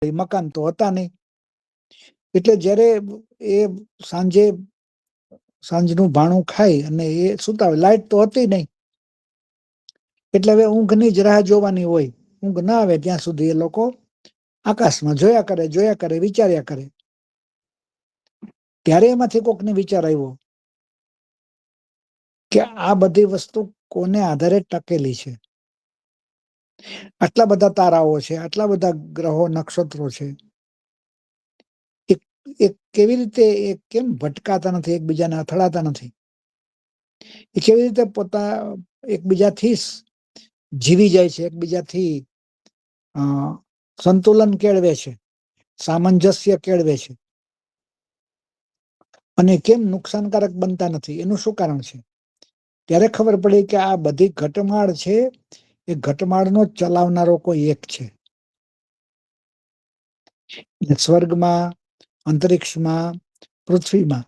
મકાન તો હતા નહીં. એટલે જ્યારે એ સાંજનું ભાણું ખાઈ અને એ સુતા હોય, લાઈટ તો હતી નહીં, એટલે હવે ઊંઘની જ રાહ જોવાની હોય. ઊંઘ ના આવે ત્યાં સુધી એ લોકો આકાશમાં જોયા કરે, વિચાર્યા કરે. ત્યારે એમાંથી કોકને વિચાર આવ્યો કે આ બધી વસ્તુ કોને આધારે ટકેલી છે? આટલા બધા તારાઓ છે, આટલા બધા ગ્રહો નક્ષત્રો છે, એ કેવી રીતે કેમ ભટકાતા નથી, એકબીજાને અથડાતા નથી? એ કેવી રીતે એકબીજાથી જીવી જાય છે, એકબીજાથી સંતુલન કેળવે છે, સામંજસ્ય કેળવે છે, અને કેમ નુકસાનકારક બનતા નથી? એનું શું કારણ છે? ત્યારે ખબર પડી કે આ બધી ઘટમાળ છે, એ ઘટમાળનો ચલાવનારો કોઈ એક છે. સ્વર્ગમાં, અંતરિક્ષમાં, પૃથ્વીમાં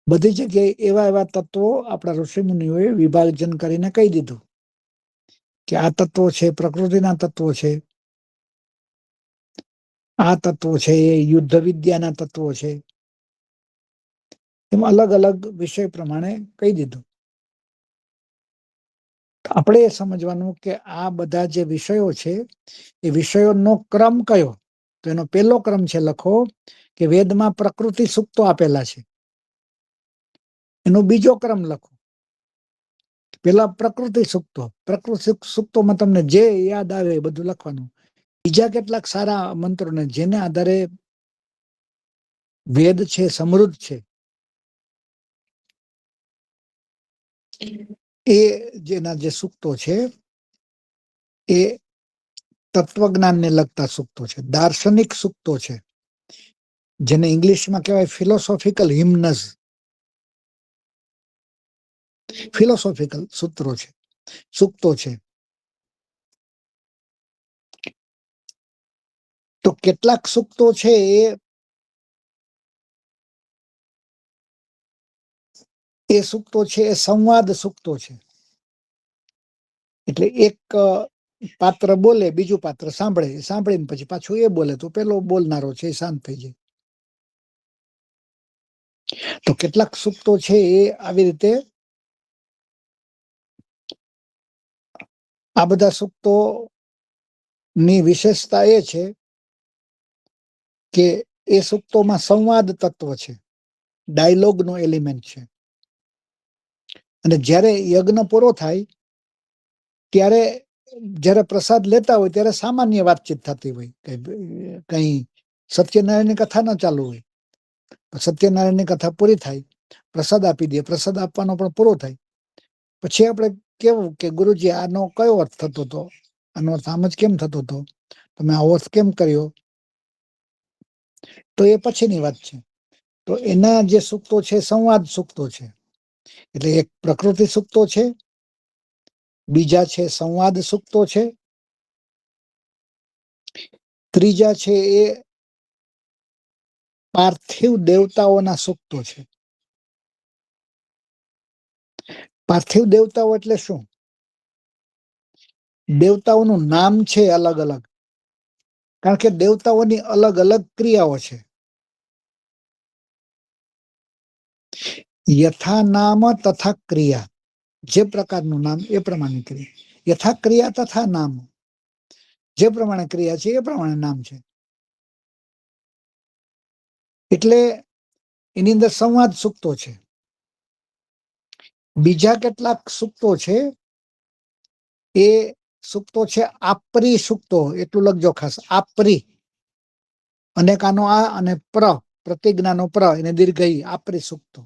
બધી જગ્યાએ એવા એવા તત્વો આપણા ઋષિમુનિઓએ વિભાજન કરીને કહી દીધું કે આ તત્વો છે પ્રકૃતિના તત્વો છે, આ તત્વો છે એ યુદ્ધ વિદ્યાના તત્વો છે. એમ અલગ અલગ વિષય પ્રમાણે કહી દીધું. આપણે એ સમજવાનું કે આ બધા જે વિષયો છે એ વિષયોનો ક્રમ કયો? તો એનો પહેલો ક્રમ છે, લખો કે વેદમાં પ્રકૃતિ સૂક્તો આપેલા છે. એનો બીજો ક્રમ લખો, પેલા પ્રકૃતિ સૂક્તોમાં તમને જે યાદ આવે એ બધું લખવાનું. બીજા કેટલાક સારા મંત્રોને જેને આધારે વેદ છે સમૃદ્ધ છે, એ જેના જે સૂક્તો છે એ તત્વજ્ઞાનને લગતા સૂક્તો છે, દાર્શનિક સૂક્તો છે, જેને ઇંગ્લિશમાં કહેવાય ફિલોસોફિકલ હિમ્નસ. ફિલોસોફિકલ સૂક્તો છે. તો કેટલાક સૂક્તો છે એ સૂક્તો છે એ સંવાદ સૂક્તો છે. એટલે એક પાત્ર બોલે, બીજું પાત્ર સાંભળીને પછી પાછું એ બોલે તો પેલો બોલનારો છે એ શાંત થઈ જાય. તો કેટલાક સૂક્તો છે એ આવી રીતે, આ બધા સૂક્તો ની વિશેષતા એ છે કે એ સૂક્તોમાં સંવાદ તત્વ છે, ડાયલોગ નો એલિમેન્ટ છે. અને જ્યારે યજ્ઞ પૂરો થાય ત્યારે જ્યારે પ્રસાદ લેતા હોય ત્યારે સામાન્ય વાતચીત થતી હોય, કઈ સત્યનારાયણની કથા ન ચાલુ હોય. સત્યનારાયણની કથા પૂરી થાય, પ્રસાદ આપી દે, પ્રસાદ આપવાનો પણ પૂરો થાય, પછી આપણે કેવું કે ગુરુજી આનો કયો અર્થ થતો હતો, આનો અર્થ આમ જ કેમ થતો હતો, તમે આવો અર્થ કેમ કર્યો? તો એ પછીની વાત છે. તો એના જે સૂક્તો છે સંવાદ સૂક્તો છે. એટલે એક પ્રકૃતિ સૂક્તો છે, બીજા છે સંવાદ સૂક્તો છે, ત્રીજા છે એ પાર્થિવ દેવતાઓના સૂક્તો છે. પાર્થિવ દેવતાઓ એટલે શું? દેવતાઓનું નામ છે અલગ અલગ, કારણ કે દેવતાઓની અલગ અલગ ક્રિયાઓ છે. યથા નામ તથા ક્રિયા, જે પ્રકારનું નામ એ પ્રમાણે ક્રિયા. યથા ક્રિયા તથા નામ, જે પ્રમાણે ક્રિયા છે એ પ્રમાણે નામ છે. એટલે એની અંદર સંવાદ સૂક્તો છે. બીજા કેટલાક સૂક્તો છે એ સૂક્તો છે આપરી સૂક્તો, એટલું લખજો ખાસ, આપરી. અનેકાનો આ અને પ્રતિજ્ઞાનો પ્ર, એને દીર્ઘઈ, આપરી સૂક્તો.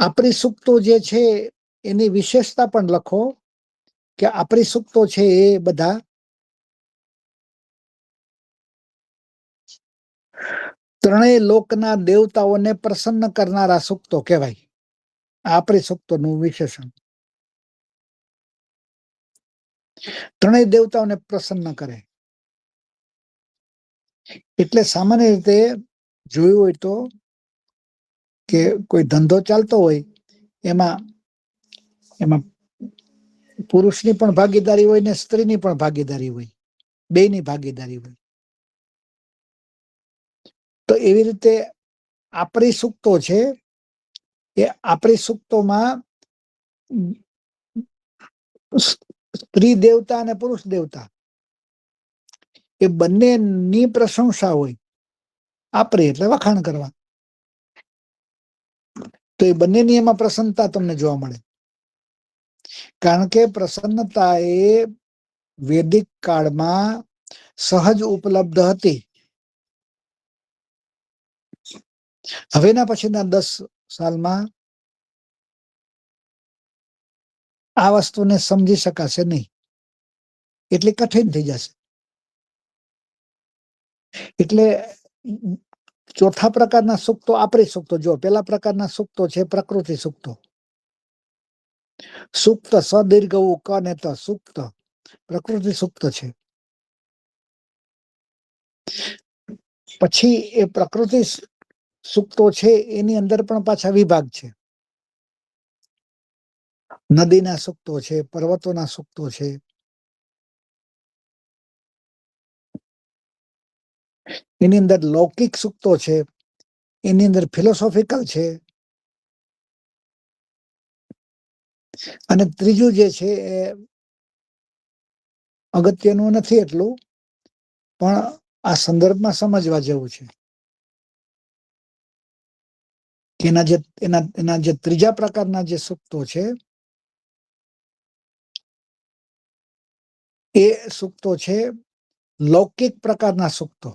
આપરી સૂક્તો જે છે એની વિશેષતા પણ લખો કે આપરી સૂક્તો છે એ બધા ત્રણેય લોકના દેવતાઓને પ્રસન્ન કરનારા સૂક્તો કહેવાય. આપરી સૂક્તોનું વિશેષણ ત્રણેય દેવતાઓને પ્રસન્ન કરે. એટલે સામાન્ય રીતે જોયું હોય તો કે કોઈ ધંધો ચાલતો હોય, એમાં પુરુષની પણ ભાગીદારી હોય ને સ્ત્રીની પણ ભાગીદારી હોય, બેયની ભાગીદારી હોય. તો એવી રીતે આપણી સૂક્તો છે એ આપણી સૂક્તોમાં સ્ત્રી દેવતા અને પુરુષ દેવતા એ બંનેની પ્રશંસા હોય. આપણી એટલે વખાણ કરવા. તો એ બંનેની એમાં પ્રસન્નતા તમને જોવા મળે. કારણ કે પ્રસન્નતા એ વૈદિક કાળમાં સહજ ઉપલબ્ધ હતી. હવેના પછીના 10 સાલમાં આ વસ્તુને સમજી શકાશે નહીં, એટલી કઠિન થઈ જશે. એટલે ચોથા પ્રકારના સૂક્તો આપણી સૂક્તો. જો પેલા પ્રકારના સૂક્તો છે પ્રકૃતિ સૂક્તો. સૂક્ત સદીર્ઘ ક ને ત સૂક્ત પ્રકૃતિ સૂક્ત છે. પછી એ પ્રકૃતિ સૂક્તો છે એની અંદર પણ પાછા વિભાગ છે. નદીના સૂક્તો છે, પર્વતોના સૂક્તો છે. એની અંદર લૌકિક સૂક્તો છે, એની અંદર ફિલોસોફિકલ છે. અને ત્રીજું જે છે એ અગત્યનું નથી એટલું, પણ આ સંદર્ભમાં સમજવા જેવું છે. એના જે ત્રીજા પ્રકારના જે સૂક્તો છે એ સૂક્તો છે લૌકિક પ્રકારના સૂક્તો.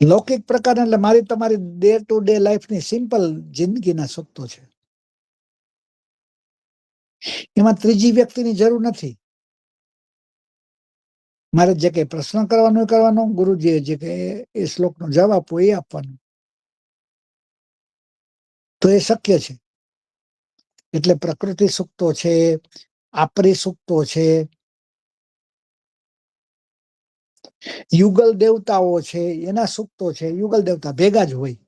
લૌકિક પ્રકાર એટલે મારી તમારી ડે ટુ ડે લાઈફની સિમ્પલ જિંદગીના સૂક્તો છે. એમાં ત્રીજી વ્યક્તિની જરૂર નથી. મારે જે કઈ પ્રશ્ન કરવાનો ગુરુજીએ જે કઈ એ શ્લોકનો જવાબ આપવો એ આપવાનો. તો એ શક્ય છે. એટલે પ્રકૃતિ સૂક્તો છે, આપરી સૂક્તો છે, યુગલ દેવતાઓ છે એના સૂક્તો છે. યુગલ દેવતા ભેગા જ હોય,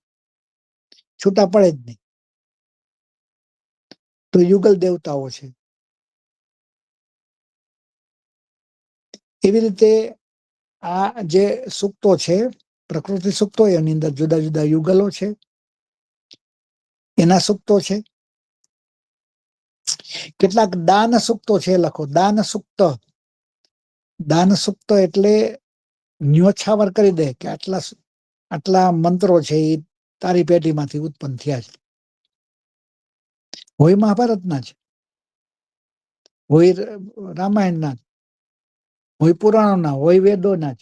છૂટા પડે જ નહીં. તો યુગલ દેવતાઓ છે. એવી રીતે આ જે સૂક્તો છે પ્રકૃતિ સૂક્તો, એની અંદર જુદા જુદા યુગલો છે, એના સૂક્તો છે. કેટલાક દાન સૂક્તો છે. લખો દાન સૂક્ત. દાન સૂક્ત એટલે ન્યોછાવર કરી દે કે આટલા મંત્રો છે એ તારી પેટીમાંથી ઉત્પન્ન થયા છે. હોય મહાભારતના જ, હોય રામાયણના જ, હોય પુરાણોના, હોય વેદોના જ.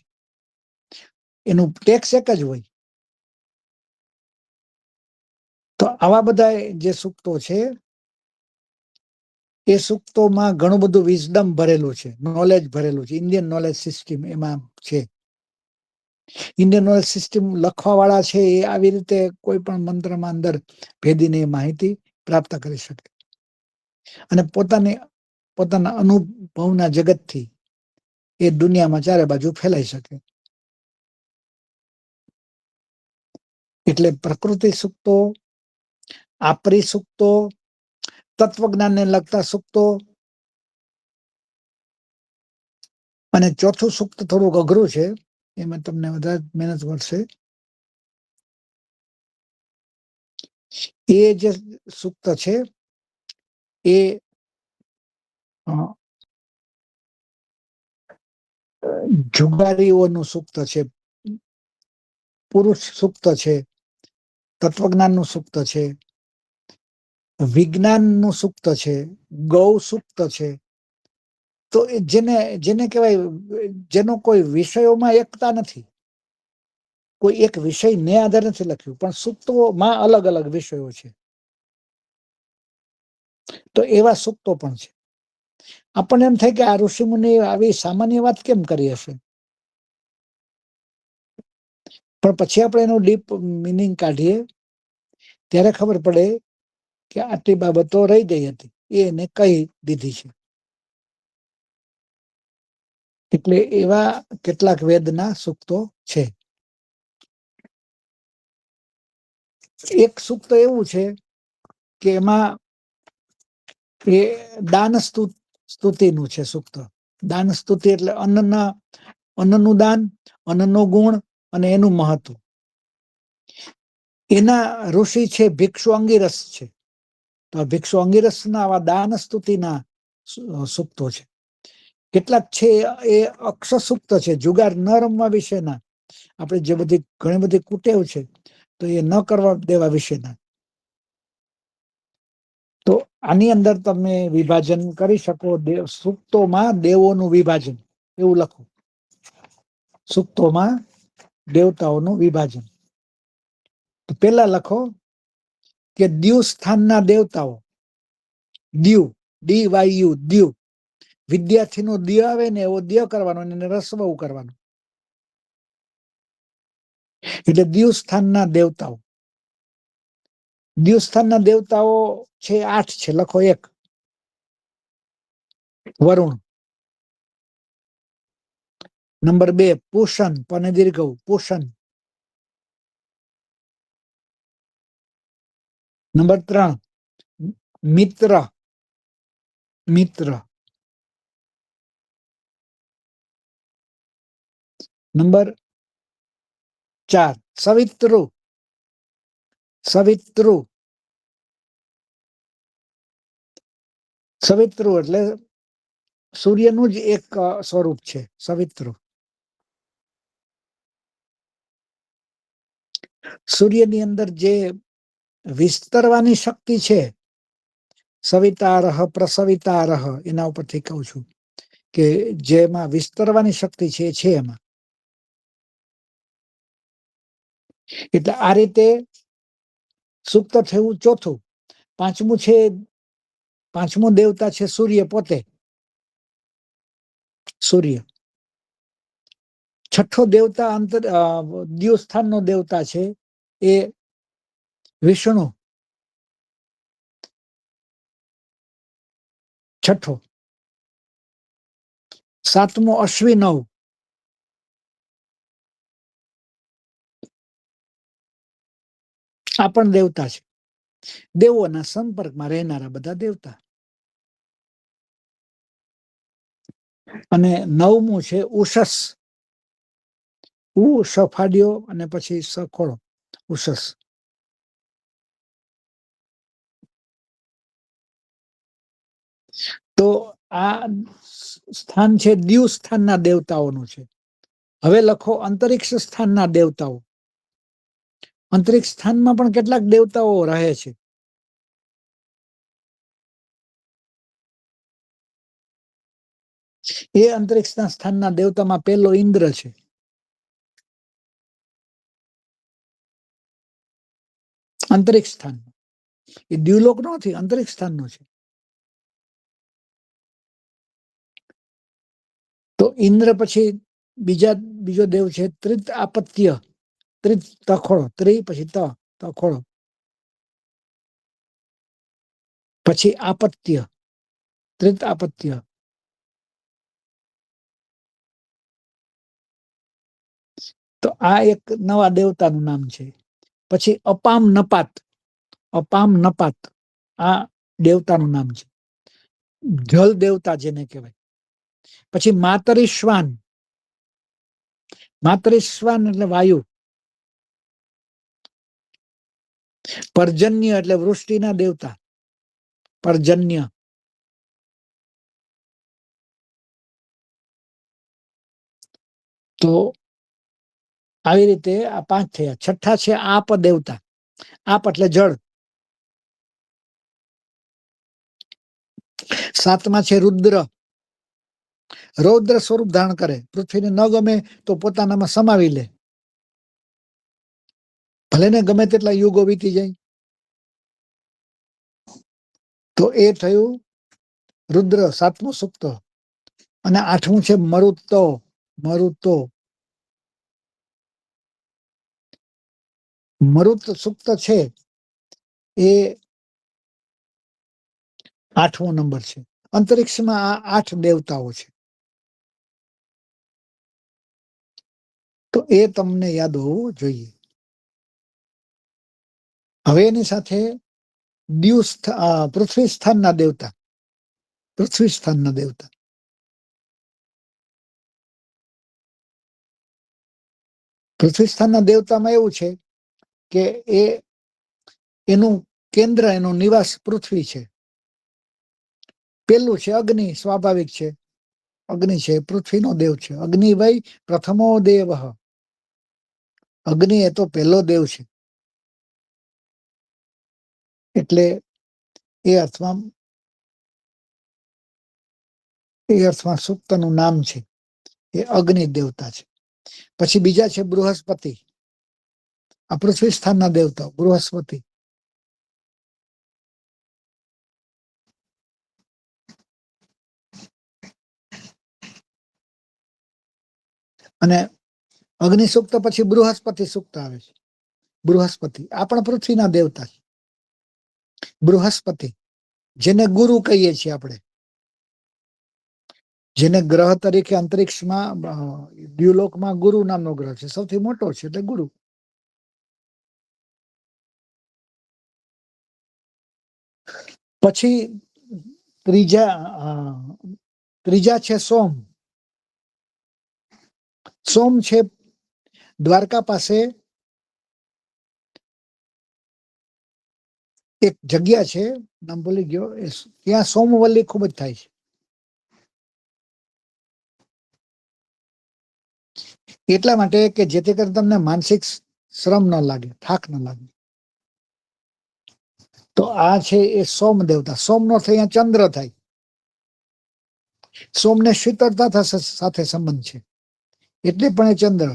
એનું ટેક્સ એક જ હોય. તો આવા બધા જે સૂક્તો છે એ સૂક્તોમાં ઘણું બધું વિઝડમ ભરેલું છે, નોલેજ ભરેલું છે. ઇન્ડિયન નોલેજ સિસ્ટમ એમાં છે. ઇન્ડિયન નોલેજ સિસ્ટમ લખવા વાળા છે એ આવી રીતે કોઈ પણ મંત્રમાં અંદર ભેદીને માહિતી પ્રાપ્ત કરી શકે અને પોતાના અનુભવના જગતથી એ દુનિયામાં ચારે બાજુ ફેલાઈ શકે. એટલે પ્રકૃતિ સૂક્તો, આપરી સૂક્તો, તત્વજ્ઞાનને લગતા સૂક્તો, અને ચોથું સૂક્ત થોડુંક અઘરું છે, એમાં તમને વધારે મહેનત પડશે. એ જે સૂક્ત છે એ જુગારીઓનું સૂક્ત છે, પુરુષ સૂક્ત છે, તત્વજ્ઞાનનું સૂક્ત છે, વિજ્ઞાનનું સૂક્ત છે, ગૌ સૂક્ત છે. તો જેને કહેવાય જેનો કોઈ વિષયોમાં એકતા નથી. કોઈ એક વિષયને આધારે નથી લખ્યું, પણ સૂક્તોમાં અલગ અલગ વિષયો છે. તો એવા સૂક્તો પણ છે. આપણને એમ થાય કે આ ઋષિમુનિ આવી સામાન્ય વાત કેમ કરી હશે, પણ પછી આપણે એનું ડીપ મિનિંગ કાઢીએ ત્યારે ખબર પડે કે આટલી બાબતો રહી ગઈ હતી, એને કહી દીધી છે. એટલે એવા કેટલાક વેદના સૂક્તો છે. એક સૂક્ત એવું છે કે એમાં એ દાન સ્તુતિનું છે સૂક્ત. દાન સ્તુતિ એટલે અન્નનું દાન, અન્નનો ગુણ અને એનું મહત્વ. એના ઋષિ છે ભિક્ષુ અંગિરસ છે. તો ભિક્ષુ અંગિરસના આવા દાન સ્તુતિના સૂક્તો છે. કેટલાક છે એ અક્ષસૂક્ત છે, જુગાર ન રમવા વિશેના. આપણે જે ઘણી બધી કુટેવ છે તો એ ન કરવા દેવા વિશેના. તો આની અંદર તમે વિભાજન કરી શકો. સૂક્તોમાં દેવોનું વિભાજન એવું લખો. સૂક્તોમાં દેવતાઓનું વિભાજન. તો પેલા લખો કે દ્યુ સ્થાનના દેવતાઓ. દ્યુ, DYU, દ્યુ. વિદ્યાર્થીનો દ્ય આવે ને એવો દ્ય કરવાનો, એને રસ્વ કરવાનો. એટલે દ્યુ સ્થાનના દેવતાઓ. દ્યુ સ્થાનના દેવતાઓ છે 8 છે. લખો 1 વરુણ. નંબર 2 પૂષણ, પણ દીર્ઘ પૂષણ. નંબર 3 મિત્ર, મિત્ર. નંબર 4 સવિતૃ, સવિતૃ. સવિતૃ એટલે સૂર્યનું જ એક સ્વરૂપ છે સવિતૃ. સૂર્યની અંદર જે વિસ્તરવાની શક્તિ છે, સવિતારહ પ્રસવિતારહ, એના ઉપરથી કહું છું કે જેમાં વિસ્તરવાની શક્તિ છે એમાં. એટલે આ રીતે સૂક્ત થયું ચોથું. પાંચમું દેવતા છે સૂર્ય પોતે, સૂર્ય. છઠ્ઠો દેવતા દ્યુસ્થાનનો દેવતા છે એ વિષ્ણુ, છઠ્ઠો. સાતમો અશ્વિનવ, આ પણ દેવતા છે. દેવોના સંપર્કમાં રહેનારા બધા દેવતા. અને 9મું છે ઉષસ. સફાડ્યો અને પછી સખોળો, ઉષસ. તો આ સ્થાન છે દ્યુ સ્થાનના દેવતાઓનું છે. હવે લખો અંતરિક્ષ સ્થાનના દેવતાઓ. અંતરિક્ષ સ્થાનમાં પણ કેટલાક દેવતાઓ રહે છે. એ અંતરિક્ષના સ્થાનના દેવતામાં પહેલો ઇન્દ્ર છે. અંતરિક્ષ સ્થાન, એ દ્યુલોક નથી, અંતરિક્ષ સ્થાનનો છે. તો ઇન્દ્ર પછી બીજો દેવ છે ત્રિત આપત્ય. ત્રિત તખોળો, પછી તખોળો, પછી આપત્ય, ત્રિત આપત્ય. તો આ એક નવા દેવતાનું નામ છે. પછી અપામ નપાત, અપામ નપાત આ દેવતાનું નામ છે, જલ દેવતા જેને કહેવાય. પછી માતરિશ્વાન, માતરિશ્વાન એટલે વાયુ. પર્જન્ય એટલે વૃષ્ટિના દેવતા, પર્જન્ય. તો આવી રીતે આ 5 થયા. છઠ્ઠા છે આપ દેવતા. આપ એટલે જળ. 7મા છે રુદ્ર. રૌદ્ર સ્વરૂપ ધારણ કરે. પૃથ્વીને ન ગમે તો પોતાનામાં સમાવી લે, ભલે ને ગમે તેટલા યુગો વીતી જાય. તો એ થયું રુદ્ર, 7મું સૂક્ત. અને 8મું છે મરુતો. મરુતો, મરુત સૂક્ત છે એ 8મો નંબર છે. અંતરિક્ષમાં આ 8 દેવતાઓ છે. તો એ તમને યાદ હોવું જોઈએ. હવે એની સાથે પૃથ્વી સ્થાનના દેવતા. પૃથ્વી સ્થાનના દેવતા. પૃથ્વી સ્થાનના દેવતામાં એવું છે કે એનું કેન્દ્ર, એનો નિવાસ પૃથ્વી છે. પેલું છે અગ્નિ, સ્વાભાવિક છે. અગ્નિ છે, પૃથ્વીનો દેવ છે. અગ્નિ વૈ પ્રથમો દેવ. અગ્નિ એ તો પહેલો દેવ છે. એટલે એ અર્થમાં સૂક્તનું નામ છે એ અગ્નિ દેવતા છે. પછી બીજા છે બૃહસ્પતિ. આ પૃથ્વી સ્થાનના દેવતા બૃહસ્પતિ. અને અગ્નિ સૂક્ત પછી બૃહસ્પતિ સૂક્ત આવે છે. બૃહસ્પતિ આ પણ પૃથ્વીના દેવતા છે. બૃહસ્પતિ જેને ગુરુ કહીએ છીએ આપણે, જેને ગ્રહ તરીકે અંતરિક્ષમાં દ્યુલોકમાં ગુરુ નામનો ગ્રહ છે, સૌથી મોટો છે એટલે ગુરુ. પછી ત્રીજા છે સોમ. સોમ છે દ્વારકા પાસે એક જગ્યા છે, નામ ભૂલી ગયો, ત્યાં સોમવલ્લી ખૂબ જ થાય છે. એટલા માટે કે જેથી કરીને તમને માનસિક શ્રમ ન લાગે, થાક ન લાગે. તો આ છે એ સોમ દેવતા. સોમનો અહીંયા ચંદ્ર થાય. સોમને શીતળતા સાથે સંબંધ છે એટલે પણ એ ચંદ્ર,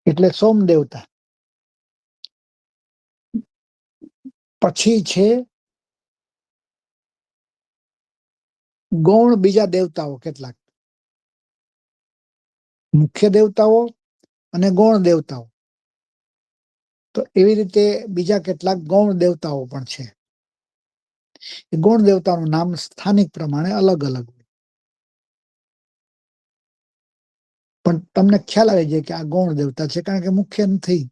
એટલે સોમ દેવતા. પછી છે ગૌણ બીજા દેવતાઓ કેટલાક, મુખ્ય દેવતાઓ અને ગૌણ દેવતાઓ. તો એવી રીતે બીજા કેટલાક ગૌણ દેવતાઓ પણ છે. એ ગૌણ દેવતાનું નામ સ્થાનિક પ્રમાણે અલગ અલગ, પણ તમને ખ્યાલ આવી જાય કે આ ગૌણ દેવતા છે, કારણ કે મુખ્ય નથી.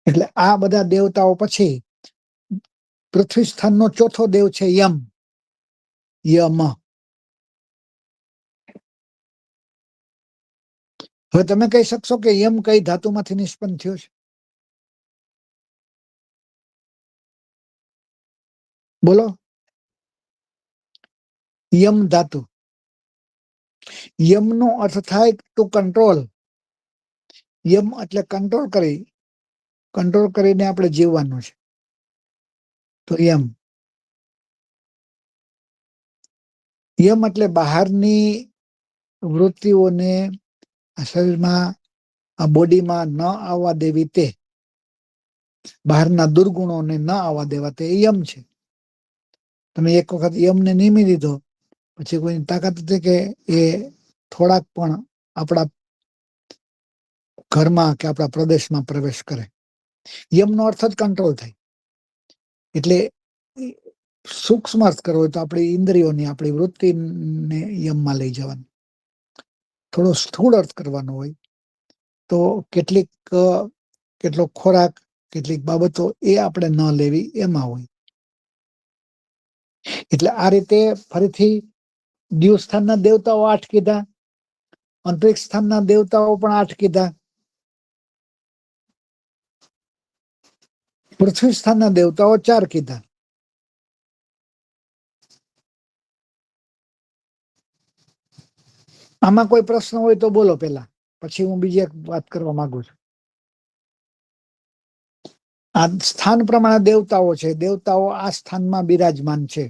એટલે આ બધા દેવતાઓ પછી પૃથ્વી સ્થાનનો ચોથો દેવ છે યમ. યમ. હવે તમે કહી શકશો કે યમ કઈ ધાતુમાંથી નિષ્પન્ન થયો છે? બોલો. યમ ધાતુ. યમનો અર્થ થાય ટુ કંટ્રોલ. યમ એટલે કંટ્રોલ કરીને આપણે જીવવાનું છે. તો યમ એટલે બહારની વૃત્તિઓને શરીરમાં, આ બોડીમાં ન આવવા દેવી, તે બહારના દુર્ગુણોને ન આવવા દેવા, તે યમ છે. તમે એક વખત યમને નિમી દીધો પછી કોઈની તાકાત નથી કે એ થોડાક પણ આપણા ઘરમાં કે આપણા પ્રદેશમાં પ્રવેશ કરે. યમનો અર્થ જ કંટ્રોલ થાય. એટલે સૂક્ષ્મ અર્થ કરવો હોય તો આપણી ઇન્દ્રિયોની, આપણી વૃત્તિને યમમાં લઈ જવાની. થોડો સ્થૂળ અર્થ કરવાનો હોય તો કેટલો ખોરાક, કેટલીક બાબતો એ આપણે ન લેવી એમાં હોય. એટલે આ રીતે ફરીથી દ્યુ સ્થાનના દેવતાઓ 8 કીધા, અંતરિક્ષ સ્થાનના દેવતાઓ પણ 8 કીધા, પૃથ્વી સ્થાનના દેવતાઓ 4 કીધા. આમાં કોઈ પ્રશ્ન હોય તો બોલો પેલા, પછી હું બીજી એક વાત કરવા માંગુ છું. આ સ્થાન પ્રમાણે દેવતાઓ છે. દેવતાઓ આ સ્થાનમાં બિરાજમાન છે.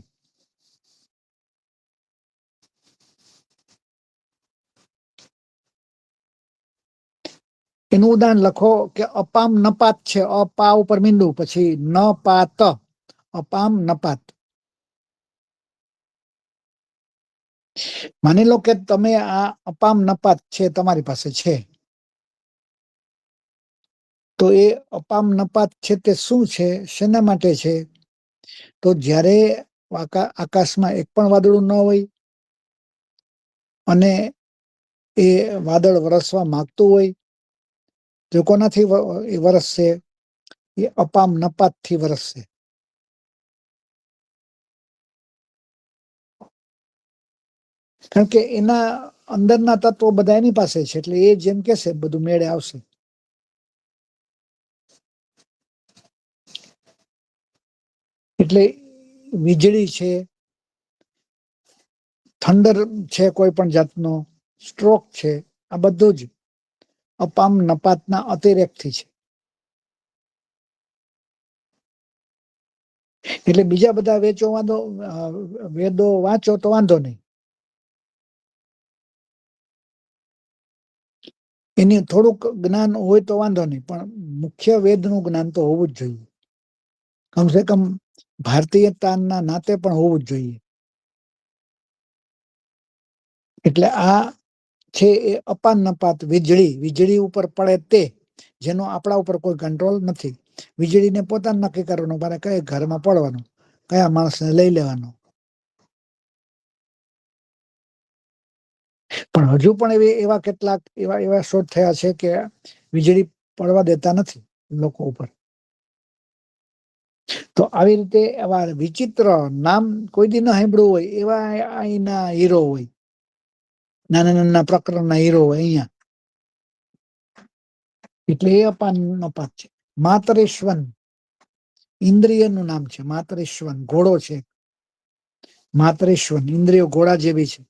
એનું ઉદાહરણ લખો કે અપામ નપાત છે. અપા ઉપર મીંડું, પછી ન પાત, અપામ નપાત. માની લો કે તમે આ અપામ નપાત છે તમારી પાસે છે, તો એ અપામ નપાત છે તે શું છે, શેના માટે છે? તો જ્યારે આકાશમાં એક પણ વાદળું ન હોય અને એ વાદળ વરસવા માંગતું હોય તો કોનાથી વરસશે? એ અપામ નપાત થી વરસશે. કારણ કે એના અંદરના તત્વો બધા એની પાસે છે, એટલે એ જેમ કેશે બધું મેળે આવશે. એટલે વીજળી છે, થંડર છે, કોઈ પણ જાતનો સ્ટ્રોક છે, આ બધું જ અપામ નપાતના અતિરેકથી છે. એટલે બીજા બધા વેદો વાંચો તો વાંધો નહીં, એની થોડુંક જ્ઞાન હોય તો વાંધો નહીં, પણ મુખ્ય વેદનું જ્ઞાન તો હોવું જ જોઈએ. કમસે કમ ભારતીયતાના નાતે પણ હોવું જ જોઈએ. એટલે આ છે એ અપાન નપાત વીજળી ઉપર પડે તે, જેનો આપણા ઉપર કોઈ કંટ્રોલ નથી. વીજળીને પોતાને નક્કી કરવાનું, મારે કયા ઘરમાં પડવાનું, કયા માણસને લઈ લેવાનો. પણ હજુ પણ એવા કેટલાક એવા શોધ થયા છે કે વીજળી પડવા દેતા નથી લોકો ઉપર. તો આવી રીતે એવા વિચિત્ર નામ કોઈ દી ન સાંભળ્યું હોય એવા અહીંના હીરો હોય, નાના નાના પ્રકરણના હીરો હોય અહીંયા. એટલે એ અપાન નપાત છે. માતરેશ્વન ઇન્દ્રિયનું નામ છે. માતરેશ્વન ઘોડો છે. માતરેશ્વન ઇન્દ્રિયો ઘોડા જેવી છે.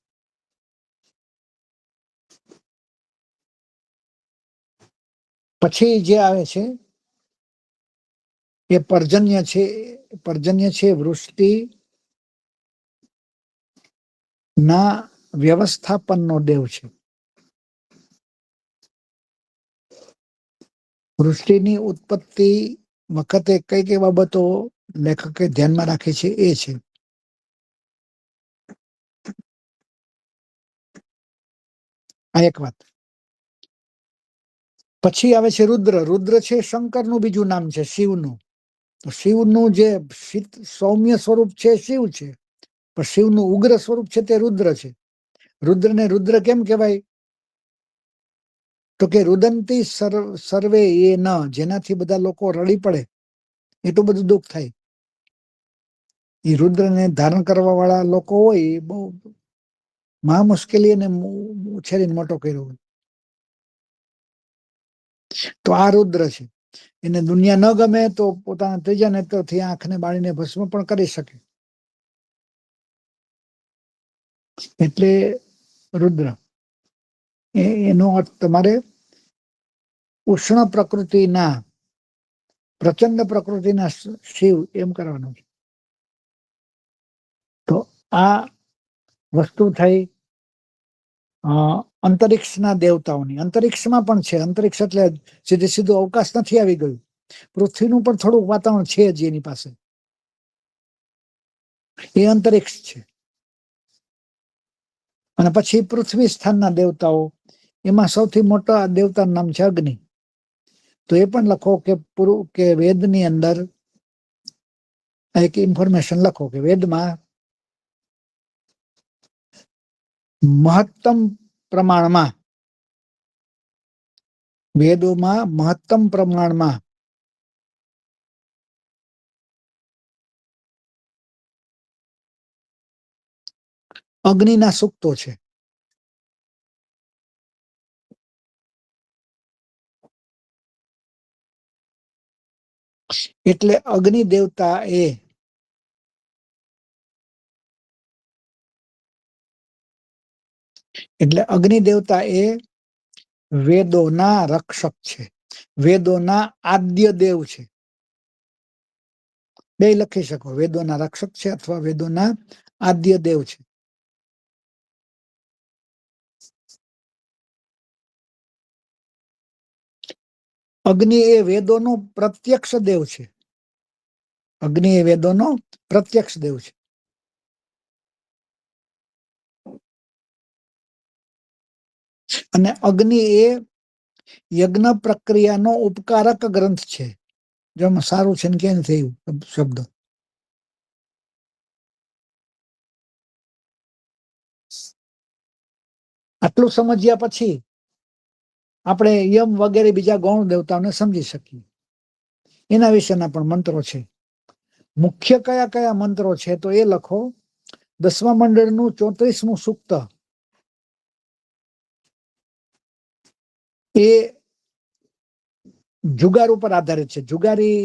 પછી જે આવે છે એ પર્જન્ય છે. પર્જન્ય છે વૃષ્ટિ ના વ્યવસ્થાપનનો દેવ છે. વૃષ્ટિની ઉત્પત્તિ વખતે કઈ કઈ બાબતો લેખકે ધ્યાનમાં રાખે છે એ છે. આ એક વાત. પછી આવે છે રુદ્ર. રુદ્ર છે શંકરનું બીજું નામ છે, શિવનું. તો શિવનું જે સૌમ્ય સ્વરૂપ છે શિવ છે, પણ શિવનું ઉગ્ર સ્વરૂપ છે તે રુદ્ર છે. રુદ્રને રુદ્ર કેમ કહેવાય? તો કે રુદંતી સર્વે એ ન, જેનાથી બધા લોકો રડી પડે, એટલું બધું દુઃખ થાય. એ રુદ્રને ધારણ કરવા વાળા લોકો હોય એ બહુ મહા મુશ્કેલી એને ઉછેરીને મોટો કર્યો હોય. તો આ રુદ્ર છે. એને દુનિયા ન ગમે તો પોતાના ત્રીજા નેત્રથી આંખને બાળીને ભસ્મ પણ કરી શકે. એટલે રુદ્ર એનો અર્થ તમારે ઉષ્ણ પ્રકૃતિના, પ્રચંડ પ્રકૃતિના શિવ એમ કરવાનું છે. તો આ વસ્તુ થઈ અંતરિક્ષના દેવતાઓની. અંતરિક્ષમાં પણ છે. અંતરિક્ષ એટલે સીધું અવકાશ નથી આવી ગયું. પૃથ્વીનું પણ થોડુંક વાતાવરણ છે જ એની પાસે, એ અંતરિક્ષ છે. અને પછી પૃથ્વી સ્થાનના દેવતાઓ, એમાં સૌથી મોટા દેવતાનું નામ છે અગ્નિ. તો એ પણ લખો કે વેદની અંદર એક ઇન્ફોર્મેશન લખો કે વેદમાં મહત્તમ પ્રમાણમાં, વેદોમાં મહત્તમ પ્રમાણમાં અગ્નિના સૂક્તો છે. એટલે અગ્નિ દેવતા એ વેદોના રક્ષક છે, વેદોના આદ્ય દેવ છે. બે લખી શકો, વેદોના રક્ષક છે અથવા વેદોના આદ્ય દેવ છે. અગ્નિ એ વેદોનો પ્રત્યક્ષ દેવ છે. અગ્નિ એ વેદોનો પ્રત્યક્ષ દેવ છે. અને અગ્નિ એ યજ્ઞ પ્રક્રિયાનો ઉપકારક ગ્રંથ છે. જેમાં સારું છે ને કેમ થયું શબ્દ. આટલું સમજ્યા પછી આપણે યમ વગેરે બીજા ગૌણ દેવતાઓને સમજી શકીએ. એના વિશેના પણ મંત્રો છે. મુખ્ય કયા કયા મંત્રો છે તો એ લખો. 10મા મંડળનું 34મું સૂક્ત એ જુગાર ઉપર આધારિત છે. જુગારી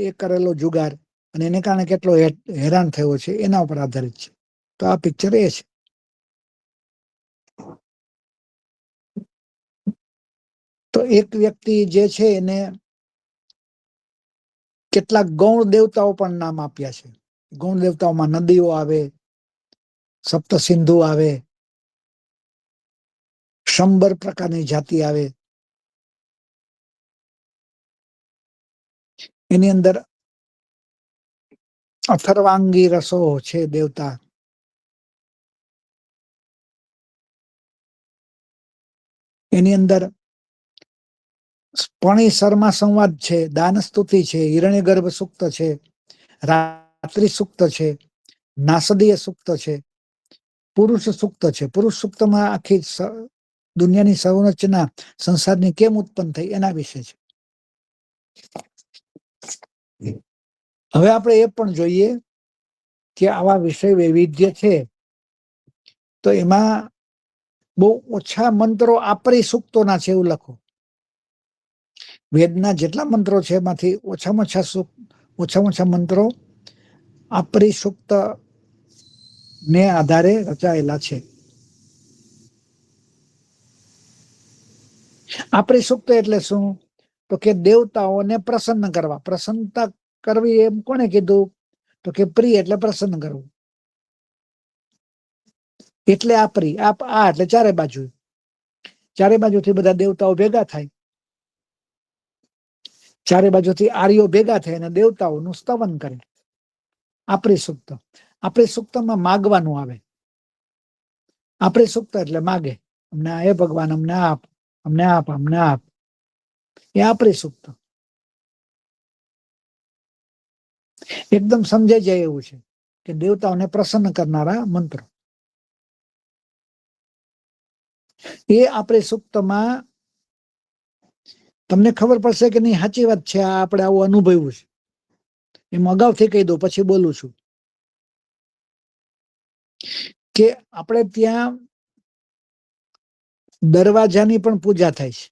એ કરેલો જુગાર અને એને કારણે કેટલો હેરાન થયો છે એના ઉપર આધારિત છે. તો આ પિક્ચર એ છે. તો એક વ્યક્તિ જે છે એને કેટલાક ગૌણ દેવતાઓ પણ નામ આપ્યા છે. ગૌણ દેવતાઓમાં નદીઓ આવે, સપ્ત સિંધુ આવે, શંબર પ્રકારની જાતિ આવે. એની અંદર અથર્વાંગી રસો છે દેવતા. એની અંદર પણી શર્મા સંવાદ છે, દાન સ્તુતિ છે, હિરણ્ય ગર્ભ સૂક્ત છે, રાત્રિ સૂક્ત છે, નાસદીય સૂક્ત છે, પુરુષ સૂક્ત છે. પુરુષ સૂક્તમાં આખી દુનિયાની સંરચના, સંસારની કેમ ઉત્પન્ન થઈ એના વિશે છે. હવે આપણે એ પણ જોઈએ કે આવા વિષય વૈવિધ્ય છે તો એમાં બહુ ઓછા મંત્રો આપરી સૂક્તોના છે એવું લખો. વેદના જેટલા મંત્રો છે એમાંથી ઓછામાં ઓછા મંત્રો આપરી સૂક્ત ને આધારે રચાયેલા છે. આપરી સૂક્ત એટલે શું? તો કે દેવતાઓને પ્રસન્ન કરવા. પ્રસન્નતા કરવી એમ કોને કીધું? તો કે પ્રિય એટલે પ્રસન્ન કરવું. એટલે આપરી. આ એટલે ચારે બાજુ. ચારે બાજુથી બધા દેવતાઓ ભેગા થાય. ચારે બાજુથી આર્યો ભેગા થાય અને દેવતાઓનું સ્તવન કરે. આપરી સૂક્ત. આપરી સૂક્તમાં માગવાનું આવે. આપરી સૂક્ત એટલે માગે. અમને હે ભગવાન અમને આપ, અમને આપ, અમને આપ. એ આપરી સૂક્ત. એકદમ સમજાઈ જાય એવું છે કે દેવતાઓને પ્રસન્ન કરનારા મંત્રો. એ આપરી સૂક્તમાં તમને ખબર પડશે કે નહીં સાચી વાત છે, આ આપણે આવું અનુભવ્યું છે. એમ અગાઉથી કહી દઉં પછી બોલું છું કે આપણે ત્યાં દરવાજાની પણ પૂજા થાય છે.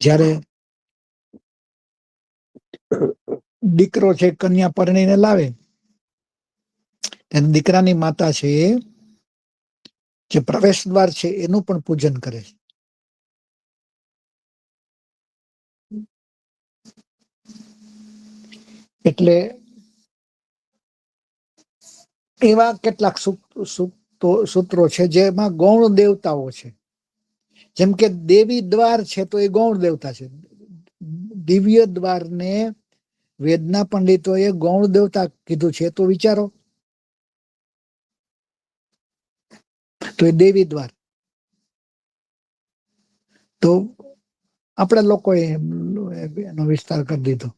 જ્યારે દીકરો છે કન્યા પરણીને લાવે ત્યારે દીકરાની માતા છે જે પ્રવેશ દ્વાર છે એનું પણ પૂજન કરે છે. એટલે એવા કેટલાક સૂત્રો છે જેમાં ગૌણ દેવતાઓ છે. જેમ કે દેવી દ્વાર છે તો એ ગૌણ દેવતા છે. દિવ્ય દ્વારને વેદના પંડિતોએ ગૌણ દેવતા કીધું છે. તો વિચારો, તો એ દેવી દ્વાર. તો આપણા લોકોએ એનો વિસ્તાર કરી દીધો.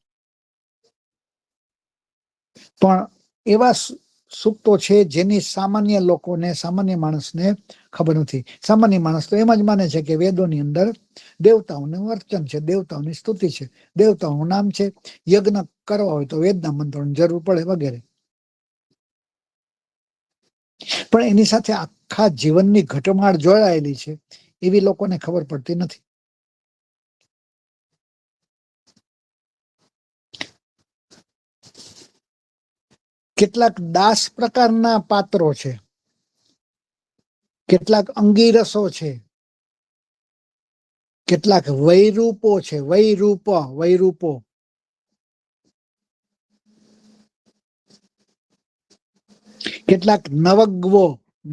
પણ એવા સૂક્તો છે જેની સામાન્ય લોકોને, સામાન્ય માણસને ખબર નથી. સામાન્ય માણસ તો એમ જ માને છે કે વેદોની અંદર દેવતાઓનું વર્ચન છે, દેવતાઓની સ્તુતિ છે, દેવતાઓનું નામ છે, યજ્ઞ કરવા હોય તો વેદના મંત્રોની જરૂર પડે વગેરે. પણ એની સાથે આખા જીવનની ઘટમાળ જોડાયેલી છે એવી લોકોને ખબર પડતી નથી. કેટલાક દાસ પ્રકારના પાત્રો છે, કેટલાક અંગીરસો છે, કેટલાક વૈરૂપો છે. વૈરૂપો કેટલાક નવગ્વો,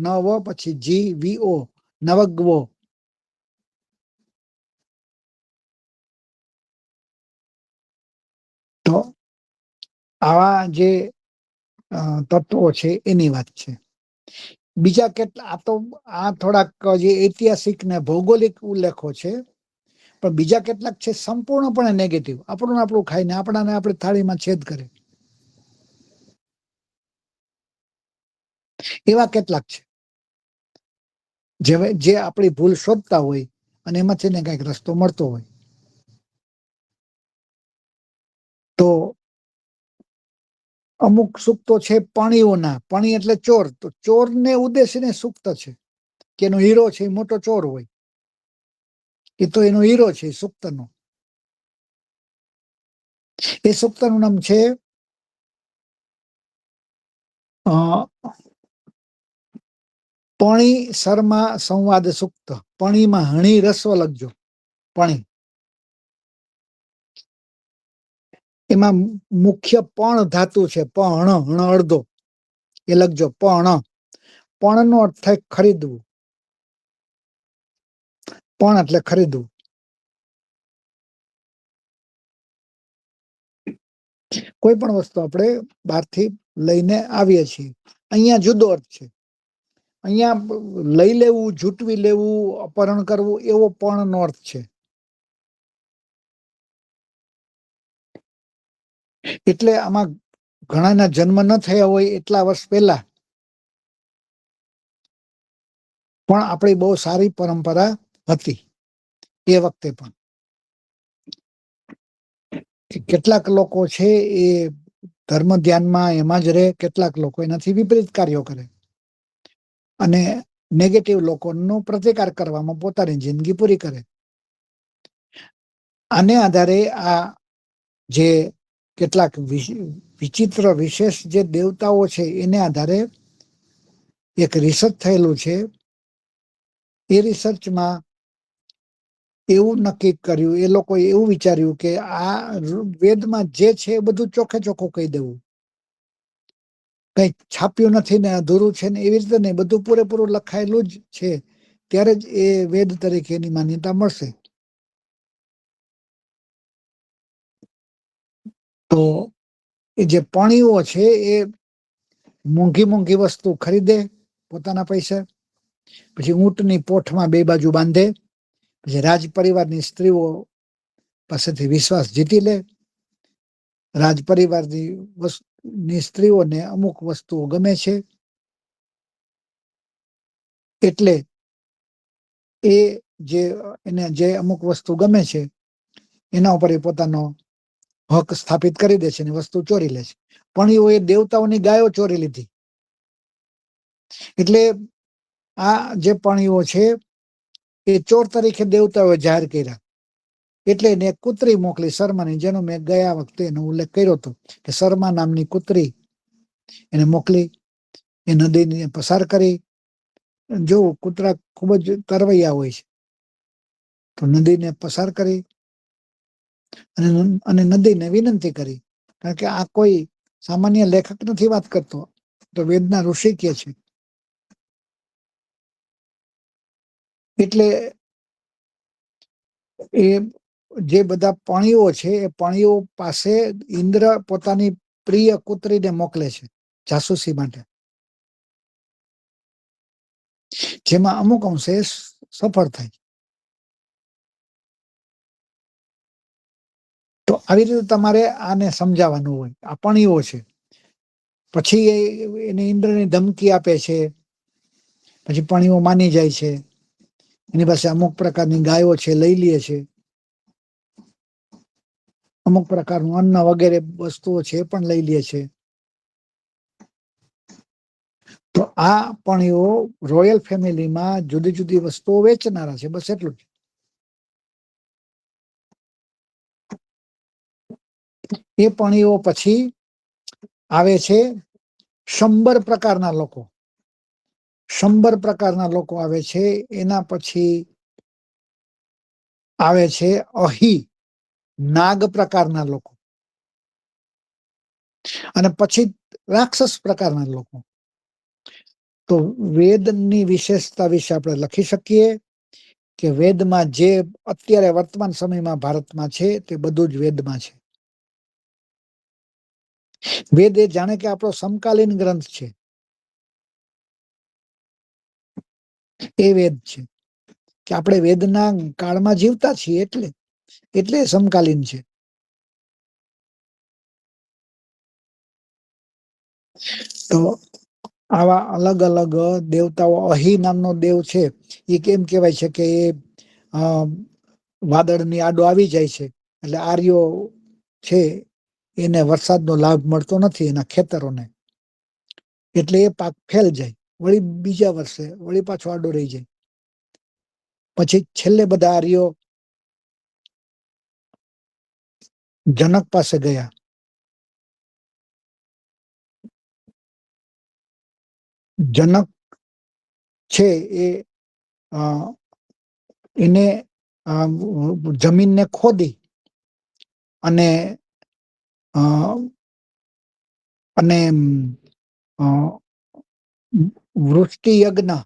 નવ પછી GVO, નવગ્વો. તો આવા જે તત્વો છે એની વાત છે. બીજા કેટલા આ થોડાક જે ઐતિહાસિક ને ભૌગોલિક ઉલ્લેખો છે. પણ બીજા કેટલાક છે સંપૂર્ણપણે નેગેટિવ. આપણું ખાઈને આપણાને આપણી થાળીમાં છેદ કરે એવા કેટલાક છે જે આપણી ભૂલ શોધતા હોય અને એમાંથી ને કઈક રસ્તો મળતો હોય. તો અમુક સૂક્તો છે પણીઓના, પણી એટલે ચોર, તો ચોરને ઉદ્દેશીને સૂક્ત છે કે એનો હીરો છે એ મોટો ચોર હોય, એ તો એનો હીરો છે સૂક્તનો. એ સૂક્તનું નામ છે પણી શર્મા સંવાદ સૂક્ત. પણીમાં હણી રસ્વ લખજો, પણી. એમાં મુખ્ય પણ ધાતુ છે, પણ, હણ અડધો એ લખજો, પણ. પણ નો અર્થ થાય ખરીદવું. પણ એટલે ખરીદવું. કોઈ પણ વસ્તુ આપણે બહારથી લઈને આવીએ છીએ, અહીંયા જુદો અર્થ છે. અહીંયા લઈ લેવું, જૂટવી લેવું, અપહરણ કરવું એવો પણ નો અર્થ છે. એટલે આમાં ઘણાના જન્મ ન થયા હોય એટલા વર્ષ પહેલા પણ આપણી બહુ સારી પરંપરા હતી એ વખતે પણ. કેટલાક લોકો છે એ ધર્મ ધ્યાનમાં એમાં જ રહે, કેટલાક લોકો એનાથી વિપરીત કાર્યો કરે અને નેગેટિવ લોકોનો પ્રતિકાર કરવામાં પોતાની જિંદગી પૂરી કરે. આને આધારે આ જે કેટલાક વિચિત્ર વિશેષ જે દેવતાઓ છે એને આધારે એક રિસર્ચ થયેલું છે. એ રિસર્ચમાં એવું નક્કી કર્યું, એ લોકોએ એવું વિચાર્યું કે આ વેદમાં જે છે એ બધું ચોખ્ખે ચોખ્ખું કહી દેવું, કઈ છાપ્યું નથી ને અધૂરું છે ને એવી રીતે નહીં, બધું પૂરેપૂરું લખાયેલું જ છે, ત્યારે જ એ વેદ તરીકે એની માન્યતા મળશે. તો એ જે પણીઓ છે એ મોંઘી મોંઘી વસ્તુ ખરીદે પોતાના પૈસે, પછી ઊંટની પોઠમાં બે બાજુ બાંધે, પછી રાજ પરિવારની સ્ત્રીઓ પાસેથી વિશ્વાસ જીતી લે. રાજ પરિવારની સ્ત્રીઓને અમુક વસ્તુઓ ગમે છે એટલે એ એને જે અમુક વસ્તુ ગમે છે એના ઉપર એ પોતાનો હક સ્થાપિત કરી દે છે અને વસ્તુ ચોરી લે છે. પણ એ દેવતાઓની ગાયો ચોરી લીધી. એટલે આ જે પણીઓ છે એ ચોર તરીકે દેવતાઓએ જાહેર કર્યા. એટલે એને એક કૂતરી મોકલી શર્માની, જેનો મેં ગયા વખતે એનો ઉલ્લેખ કર્યો હતો કે શર્મા નામની કૂતરી એને મોકલી. એ નદીને પસાર કરી. જો કૂતરા ખૂબ જ તરવૈયા હોય છે, તો નદીને પસાર કરી અને નદીને વિનંતી કરી, કારણ કે આ કોઈ સામાન્ય લેખક નથી વાત કરતો, તો વેદના ઋષિ કે છે. એટલે એ જે બધા પણીઓ છે એ પણીઓ પાસે ઇન્દ્ર પોતાની પ્રિય કૂતરીને મોકલે છે જાસૂસી માટે, જેમાં અમુક અંશે સફળ થાય. તો આવી રીતે તમારે આને સમજાવવાનું હોય. આ પણીઓ છે. પછી એને ઇન્દ્રની ધમકી આપે છે, પછી પણીઓ માની જાય છે, એની પાસે અમુક પ્રકારની ગાયો છે લઈ લે છે, અમુક પ્રકારનું અન્ન વગેરે વસ્તુઓ છે એ પણ લઈ લે છે. તો આ પણીઓ રોયલ ફેમિલીમાં જુદી જુદી વસ્તુઓ વેચનારા છે, બસ એટલું જ. એ પણીઓ પછી આવે છે 100 પ્રકારના લોકો. 100 પ્રકારના લોકો આવે છે. એના પછી આવે છે અહી, નાગ પ્રકારના લોકો, અને પછી રાક્ષસ પ્રકારના લોકો. તો વેદની વિશેષતા વિશે આપણે લખી શકીએ કે વેદમાં જે અત્યારે વર્તમાન સમયમાં ભારતમાં છે તે બધું જ વેદમાં છે. વેદ એ જાણે કે આપણો સમકાલીન ગ્રંથ છે, એ વેદ છે કે આપણે વેદના કાળમાં જીવતા છીએ એટલે સમકાલીન છે. તો આવા અલગ અલગ દેવતાઓ, અહી નામનો દેવ છે એ કેમ કેવાય છે કે એ વાદળની આડો આવી જાય છે, એટલે આર્યો છે એને વરસાદનો લાભ મળતો નથી એના ખેતરોને, એટલે એ પાક ફેલ જાય. વળી બીજા વર્ષે વળી પાછો આડો રહી જાય. પછી છેલ્લે બધા આર્યો જનક પાસે ગયા. જનક છે એને જમીનને ખોદી અને વૃષ્ટિ યજ્ઞ,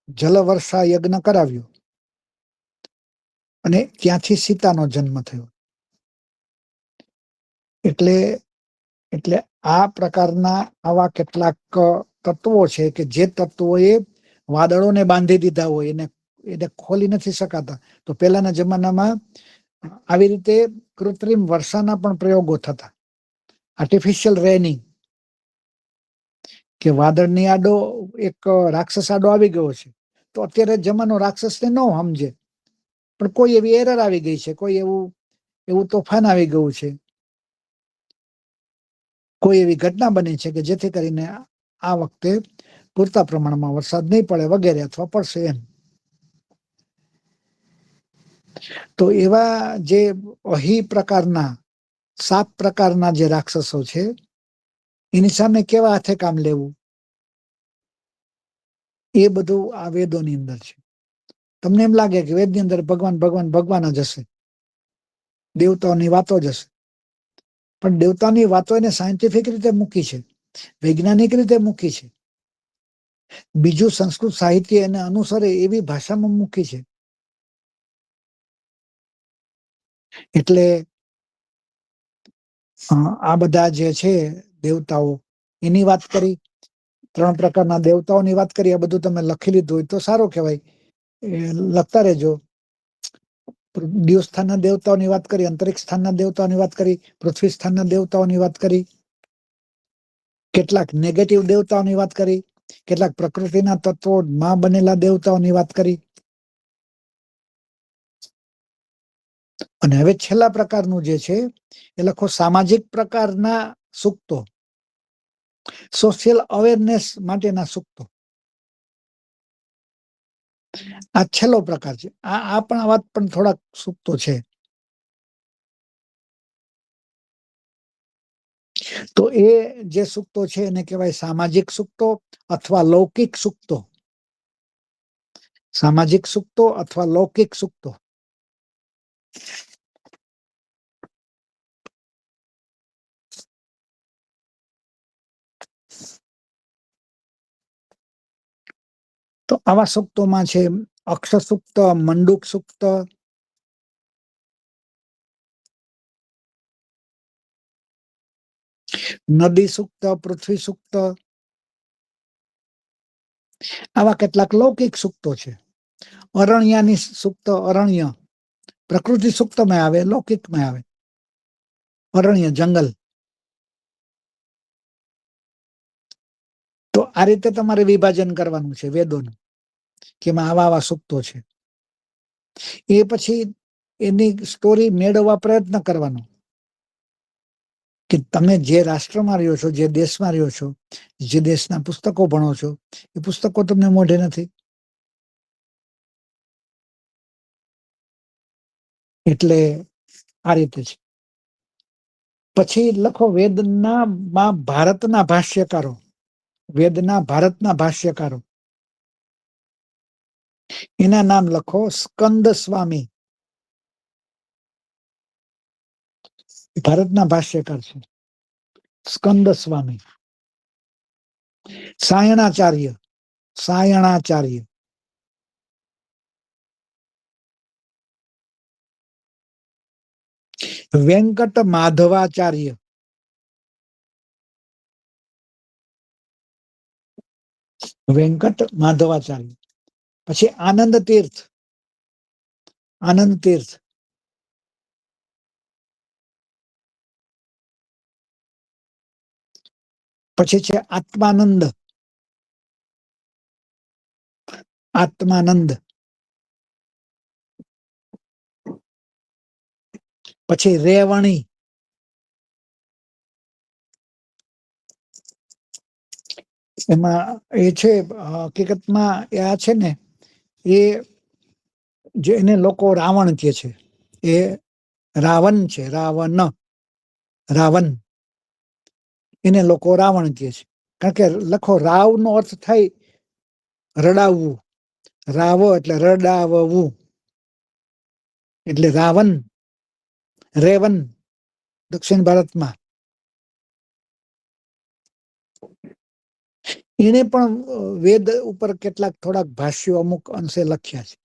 જલવર્ષા યજ્ઞ કરાવ્યો અને ત્યાંથી સીતાનો જન્મ થયો. એટલે આ પ્રકારના આવા કેટલાક તત્વો છે કે જે તત્વોએ વાદળોને બાંધી દીધા હોય, એને ખોલી નથી શકાતા. તો પહેલાના જમાનામાં આવી રીતે કૃત્રિમ વર્ષાના પણ પ્રયોગો થતા, આર્ટિફિશિયલ રેનિંગ, કે વાદળની આડો એક રાક્ષસ આડો આવી ગયો છે, તો અત્યારે જમાનો રાક્ષસને ન સમજે, પણ કોઈ એવી એરર આવી ગઈ છે, કોઈ એવું તોફાન આવી ગયું છે, કોઈ એવી ઘટના બની છે કે જેથી કરીને આ વખતે પૂરતા પ્રમાણમાં વરસાદ નહીં પડે વગેરે, અથવા પડશે એમ. તો એવા જે અહી પ્રકારના, સાપ પ્રકારના જે રાક્ષસો છે, એની સામે કેવા હાથે કામ લેવું, એ બધું આ વેદોની અંદર છે. તમને એમ લાગે કે વેદની અંદર ભગવાન ભગવાન ભગવાન જ હશે, દેવતાઓની વાતો જ હશે, પણ દેવતાની વાતો એને સાયન્ટિફિક રીતે મૂકી છે, વૈજ્ઞાનિક રીતે મૂકી છે, બીજું સંસ્કૃત સાહિત્ય એને અનુસરે એવી ભાષામાં મૂકી છે. એટલે આ બધા જે છે દેવતાઓ, એની વાત કરી, 3 પ્રકારના દેવતાઓની વાત કરી. આ બધું તમે લખી લીધું હોય તો સારું કહેવાય, લખતા રહેજો. દિવસ્થાનના દેવતાઓની વાત કરી, અંતરિક્ષ સ્થાનના દેવતાઓની વાત કરી, પૃથ્વી સ્થાનના દેવતાઓની વાત કરી, કેટલાક નેગેટિવ દેવતાઓની વાત કરી, કેટલાક પ્રકૃતિના તત્વોમાં બનેલા દેવતાઓની વાત કરી, અને હવે છેલ્લા પ્રકારનું જે છે એ લખો સામાજિક પ્રકારના સૂક્તો, સોશિયલ અવેરનેસ માટેના સૂક્તો. આ છેલ્લો પ્રકાર છે. આ પણ આ વાત પણ થોડાક સૂક્તો છે. તો એ જે સૂક્તો છે એને કહેવાય સામાજિક સૂક્તો અથવા લૌકિક સૂક્તો. સામાજિક સૂક્તો અથવા લૌકિક સૂક્તો. તો આવા સૂક્તોમાં છે અક્ષર સૂક્ત, મંડુક સૂક્ત, નદી સૂક્ત, પૃથ્વી સૂક્ત, આવા કેટલાક લૌકિક સૂક્તો છે. અરણ્યની સૂક્ત, અરણ્ય પ્રકૃતિ સૂક્તમાં આવે, લૌકિકમાં આવે. અરણ્ય જંગલ. તો આ રીતે તમારે વિભાજન કરવાનું છે વેદોનું, કે એમાં આવા આવા સૂક્તો છે. એ પછી એની સ્ટોરી મેળવવા પ્રયત્ન કરવાનો, કે તમે જે રાષ્ટ્રમાં રહ્યો છો, જે દેશમાં રહ્યો છો, જે દેશના પુસ્તકો ભણો છો, એ પુસ્તકો તમને મોઢે નથી. એટલે આ રીતે છે. પછી લખો વેદના ભારતના ભાષ્યકારો, વેદના ભારતના ભાષ્યકારો. એના નામ લખો. સ્કંદ સ્વામી ભારતના ભાષ્યકાર છે, સ્કંદ સ્વામી. સાયણાચાર્ય, સાયણાચાર્ય. વેંકટ માધવાચાર્ય, વેંકટ માધવાચાર્ય. પછી આનંદ તીર્થ, આનંદ તીર્થ. પછી છે આત્માનંદ, આત્માનંદ. પછી રેવણી, એમાં એ છે હકીકતમાં આ છે ને એ જે એને લોકો રાવણ કહે છે, એ રાવણ છે, રાવણ એને લોકો રાવણ કહે છે. કારણ કે લખો રાવ નો અર્થ થાય રડાવવું, રાવ એટલે રડાવવું, એટલે રાવણ, રેવન દક્ષિણ ભારતમાં. એને પણ વેદ ઉપર કેટલાક થોડાક ભાષ્યો અમુક અંશે લખ્યા છે.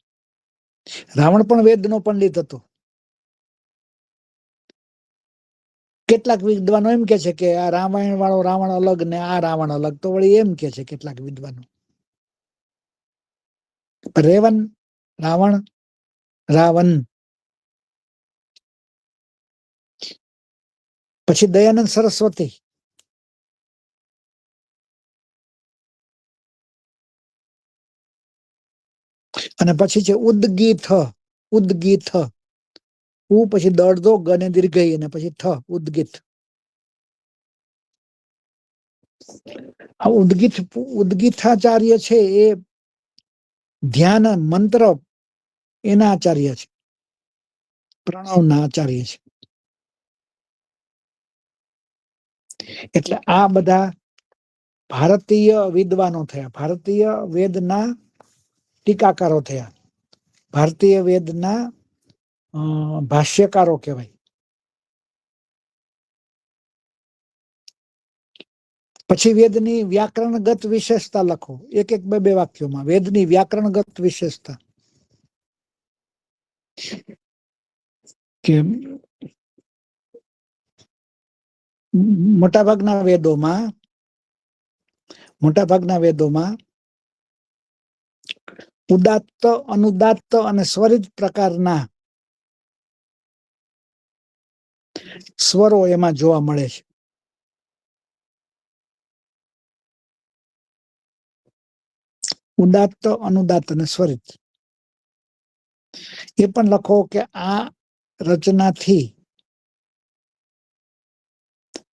રાવણ પણ વેદ નો પંડિત હતો. કેટલાક વિદ્વાનો એમ કે છે કે આ રામાયણ વાળો રાવણ અલગ ને આ રાવણ અલગ, તો વળી એમ કે છે કેટલાક વિદ્વાનો. રેવન, રાવણ, રાવણ. પછી દયાનંદ સરસ્વતી, અને પછી છે ઉદગીથ, ઉદગીથ, ઉ પછી દળદો ગને દીર્ઘઈ અને પછી થ, ઉદગીથ. આ ઉદગીથાચાર્ય છે એ ધ્યાન મંત્ર એના આચાર્ય છે, પ્રણવના આચાર્ય છે. એટલે આ બધા ભારતીય વિદ્વાનો થયા, ભારતીય વેદના ટીકાકારો થયા, ભારતીય વેદના ભાષ્યકારો કહેવાય. પછી વેદની વ્યાકરણગત વિશેષતા લખો, એક એક બે બે વાક્યોમાં વેદની વ્યાકરણગત વિશેષતા. કે મોટાભાગના વેદોમાં ઉદાત્ત, અનુદાત્ત અને સ્વરિત પ્રકારના સ્વરો એમાં જોવા મળે છે. ઉદાત્ત, અનુદાત્ત અને સ્વરિત. એ પણ લખો કે આ રચનાથી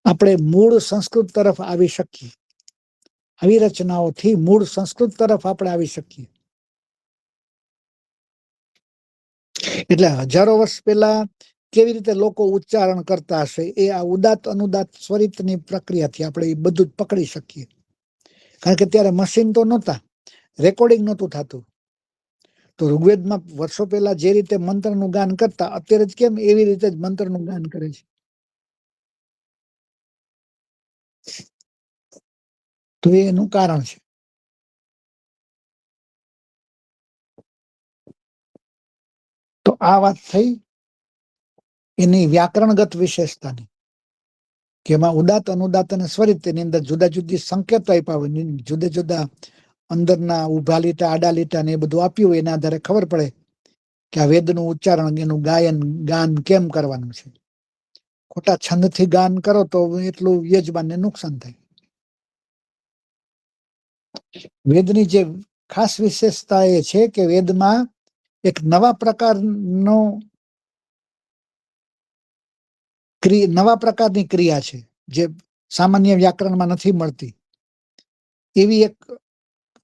આપણે મૂળ સંસ્કૃત તરફ આવી શકીએ. આવી રચનાઓથી મૂળ સંસ્કૃત તરફ આપણે આવી શકીએ. એટલે હજારો વર્ષ પહેલા કેવી રીતે લોકો ઉચ્ચારણ કરતા હશે, એ આ ઉદાત્ત અનુદાત્ત સ્વરિતની પ્રક્રિયાથી આપણે એ બધું જ પકડી શકીએ. કારણ કે ત્યારે મશીન તો નહોતા, રેકોર્ડિંગ નહોતું થતું. તો ઋગ્વેદમાં વર્ષો પહેલા જે રીતે મંત્રનું ગાન કરતા, અત્યારે જ કેમ એવી રીતે જ મંત્રનું ગાન કરે છે. તો એનું કારણ છે. તો આ વાત થઈ એની વ્યાકરણગત વિશેષતાની, કે એમાં ઉદાત્ત, અનુદાત્ત અને સ્વરિત, એની અંદર જુદા જુદી સંકેતો આપ્યા હોય, જુદા જુદા અંદરના ઉભા લીટા, આડા લીટા ને એ બધું આપ્યું હોય, એના આધારે ખબર પડે કે આ વેદનું ઉચ્ચારણ, એનું ગાન કેમ કરવાનું છે. ખોટા છંદથી ગાન કરો તો એટલું યજમાનને નુકસાન થાય. વેદની જે ખાસ વિશેષતા એ છે કે વેદમાં એક નવા પ્રકારની ક્રિયા છે, જે સામાન્ય વ્યાકરણમાં નથી મળતી. એવી એક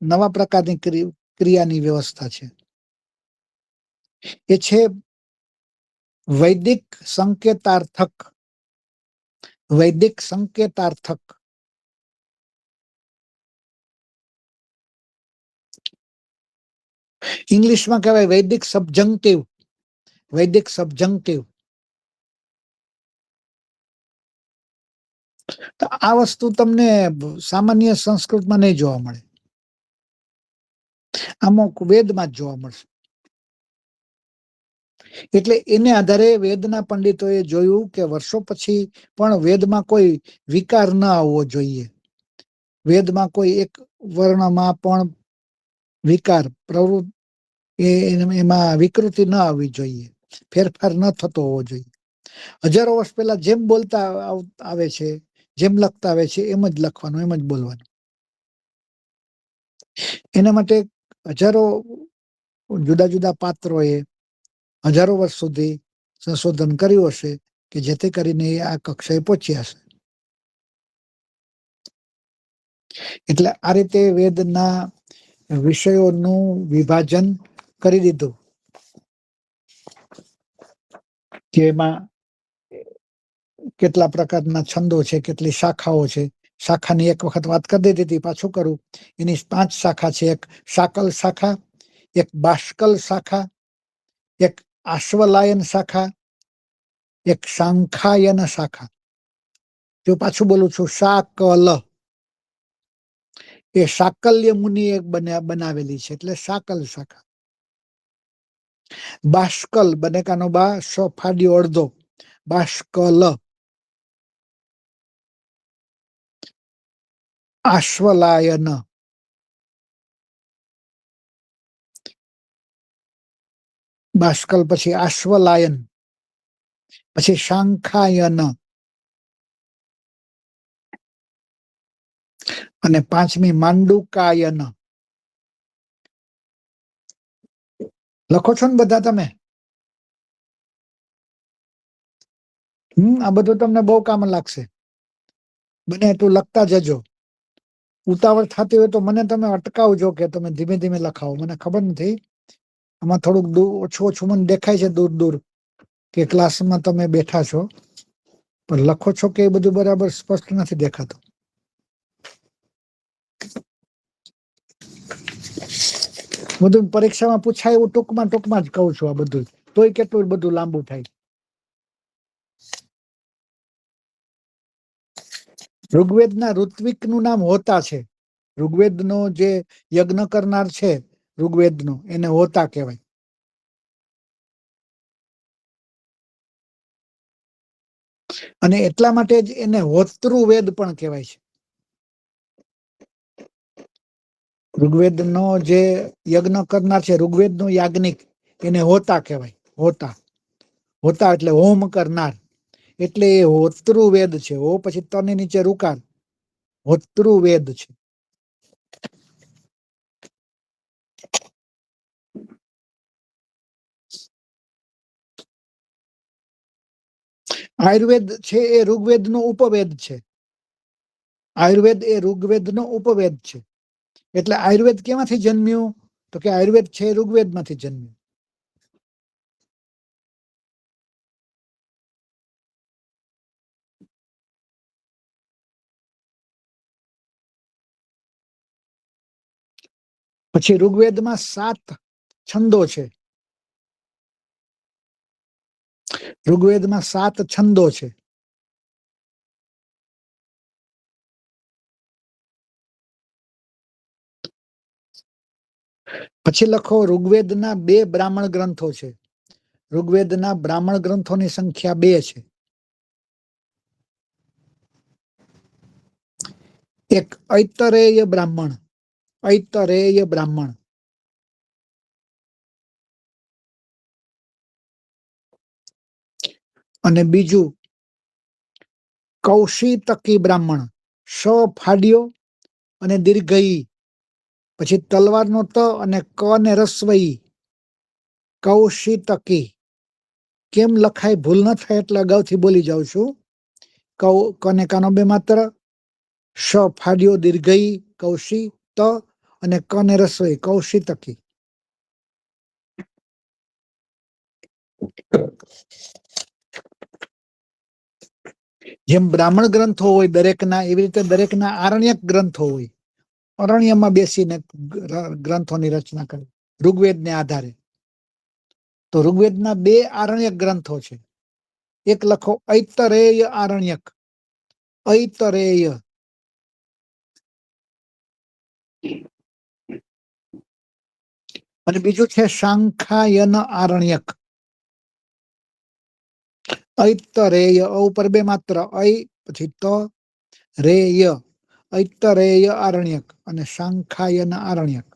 નવા પ્રકારની ક્રિયાની વ્યવસ્થા છે. એ છે વૈદિક સંકેતાર્થક. વૈદિક સંકેતાર્થક. ઇંગ્લિશમાં કહેવાય વૈદિક સબજંક્ટિવ. વૈદિક સબજંક્ટિવ. તો આ વસ્તુ તમને સામાન્ય સંસ્કૃતમાં નહીં જોવા મળે, અમુક વેદમાં જ જોવા મળશે. એટલે એને આધારે વેદના પંડિતોએ જોયું કે વર્ષો પછી પણ વેદમાં કોઈ વિકાર ન આવવો જોઈએ. વેદમાં કોઈ એક વર્ણમાં પણ વિકાર એમાં વિકૃતિ ન આવવી જોઈએ, ફેરફાર ન થતો હોવો જોઈએ. હજારો વર્ષ પહેલા જેમ બોલતા આવે છે, જેમ લખતા આવે છે, એમ જ લખવાનું, એમ જ બોલવાનું. એના માટે હજારો જુદા જુદા પાત્રોએ હજારો વર્ષ સુધી સંશોધન કર્યું હશે, કે જેથી કરીને આ કક્ષાએ પહોંચ્યા હશે. એટલે આ રીતે વેદના વિષયોનું વિભાજન કરી દીધું કે એમાં કેટલા પ્રકારના છંદો છે, કેટલી શાખાઓ છે. શાખાની એક વખત વાત કરી દીધી હતી, પાછું કરું. એની 5 શાખા છે. એક શાકલ શાખા, એક બાષ્કલ શાખા, એક આશ્વલાયન શાખા, એક શાંખાયન શાખા. જો પાછું બોલું છું, શાકલ એ શાકલ્ય મુનિ એક બનાવેલી છે, એટલે શાકલ શાખા. બાષ્કલ બનેકાનો બા ફાડ્યો અડધો, બાષ્કલ. આશ્વલાયન, બાષ્કલ પછી આશ્વલાયન, પછી શાંખાયન, અને 5મી માંડુકાયન. લખો છો ને બધા તમે? આ બધું તમને બહુ કામ લાગશે. બને એટલું લખતા જજો. ઉતાવળ થતી હોય તો મને તમે અટકાવજો કે તમે ધીમે ધીમે લખાવો. મને ખબર નથી, આમાં થોડુંક ઓછું ઓછું મને દેખાય છે દૂર દૂર કે ક્લાસમાં તમે બેઠા છો, પણ લખો છો કે એ બધું બરાબર સ્પષ્ટ નથી દેખાતું. બધું પરીક્ષામાં પૂછાય એવું ટૂંકમાં જ કહું છું આ બધું, તોય કેટલું બધું લાંબુ થાય. ઋગ્વેદના ઋત્વિક નું નામ હોતા છે. ઋગ્વેદનો જે યજ્ઞ કરનાર છે ઋગ્વેદનો, એને હોતા કહેવાય. અને એટલા માટે જ એને હોતૃવેદ પણ કહેવાય છે. ઋગ્વેદનો જે યજ્ઞ કરનાર છે, ઋગ્વેદનો યાજ્ઞિક, એને હોતા કહેવાય. હોતા, હોતા એટલે હોમ કરનાર, એટલે એ હોતૃવેદ છે. હો પછી તની નીચે ઋકાર, હોતૃવેદ છે. આયુર્વેદ છે એ ઋગ્વેદ નો ઉપવેદ છે. આયુર્વેદ એ ઋગ્વેદ નો ઉપવેદ છે. એટલે આયુર્વેદ કેમાંથી જન્મ્યું? તો કે આયુર્વેદ છે ઋગ્વેદ માંથી જન્મ્યું. પછી ઋગ્વેદમાં 7 છંદો છે. ઋગ્વેદમાં 7 છંદો છે. પછી લખો, ઋગ્વેદના 2 બ્રાહ્મણ ગ્રંથો છે. ઋગ્વેદના બ્રાહ્મણ ગ્રંથોની સંખ્યા 2 છે. એક ઐતરેય બ્રાહ્મણ, ઐતરેય બ્રાહ્મણ, અને બીજું કૌશિતકી બ્રાહ્મણ. શ ફાડ્યો અને દીર્ઘઈ, પછી તલવારનો ત અને ક ને રસ્વઈ, કૌશિતકી. કેમ લખાય ભૂલ ન થાય એટલે અગાઉથી બોલી જાઉં છું. કને કાનો બે માત્ર, શ ફાડ્યો દીર્ઘઈ કૌશી ત, અને ક ને રસ્વઈ કૌશિતકી. જેમ બ્રાહ્મણ ગ્રંથો હોય દરેકના, એવી રીતે દરેકના આરણ્યક ગ્રંથો હોય. અરણ્યમાં બેસીને ગ્રંથોની રચના કરી ઋગ્વેદને આધારે. તો ઋગ્વેદના 2 આરણ્યક ગ્રંથો છે. એક લખો ઐતરેય આરણ્યક, ઐતરેય. અને બીજું છે શાંખાયન આરણ્યક. ઐતરેય, અ ઉપર 2 માત્ર, ઐ પછી ત રેય, ઐતરેય આરણ્યક અને શાંખાયન આરણ્યક.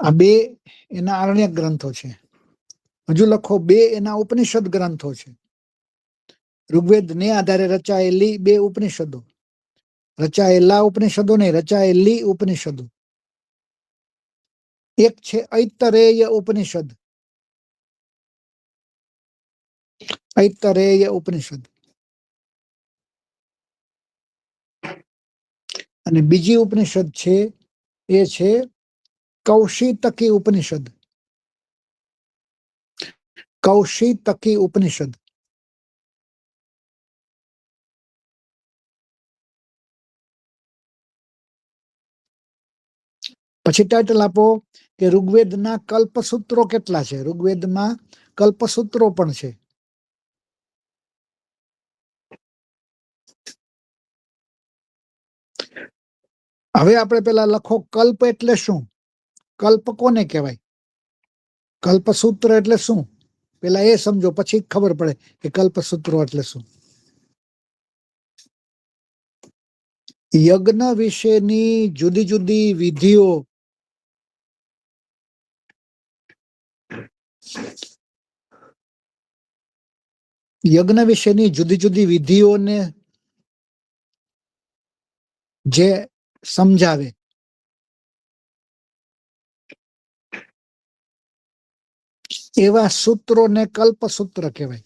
આ 2 એના આરણ્યક ગ્રંથો છે. હજુ લખો 2 એના ઉપનિષદ ગ્રંથો છે. ઋગ્વેદ ને આધારે રચાયેલી 2 ઉપનિષદો. રચાયેલા ઉપનિષદો નહીં, રચાયેલી ઉપનિષદો. એક છે ઐતરેય ઉપનિષદ, ઐતરેય ઉપનિષદ. અને બીજી ઉપનિષદ છે એ છે કૌશિતકી ઉપનિષદ. કૌશિતકી ઉપનિષદ. પછી ટાઇટલ આપો કે ઋગ્વેદના કલ્પસૂત્રો કેટલા છે. ઋગ્વેદમાં કલ્પસૂત્રો પણ છે. હવે આપણે પેલા લખો કલ્પ એટલે શું. કલ્પ કોને કહેવાય, કલ્પસૂત્ર એટલે શું, પેલા એ સમજો, પછી ખબર પડે કે કલ્પસૂત્રો એટલે શું. યજ્ઞ વિશેની જુદી જુદી વિધિઓ યજ્ઞ વિશેની જુદી જુદી વિધિઓને જે સમજાવે એવા સૂત્રોને કલ્પસૂત્ર કહેવાય.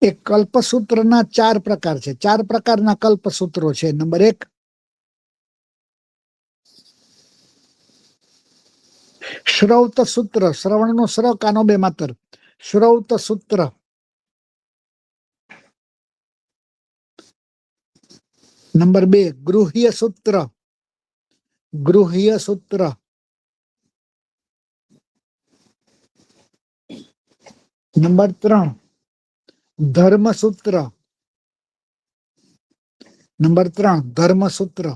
એક કલ્પસૂત્રના 4 પ્રકાર છે. 4 પ્રકારના કલ્પસૂત્રો છે. નંબર 1 શ્રૌત સૂત્ર, શ્રવણનો શ્ર, કાનો બે માતર, શ્રૌત સૂત્ર. નંબર 2 ગૃહ્ય સૂત્ર, ગૃહ્ય સૂત્ર. નંબર 3 ધર્મસૂત્ર, નંબર 3 ધર્મસૂત્ર.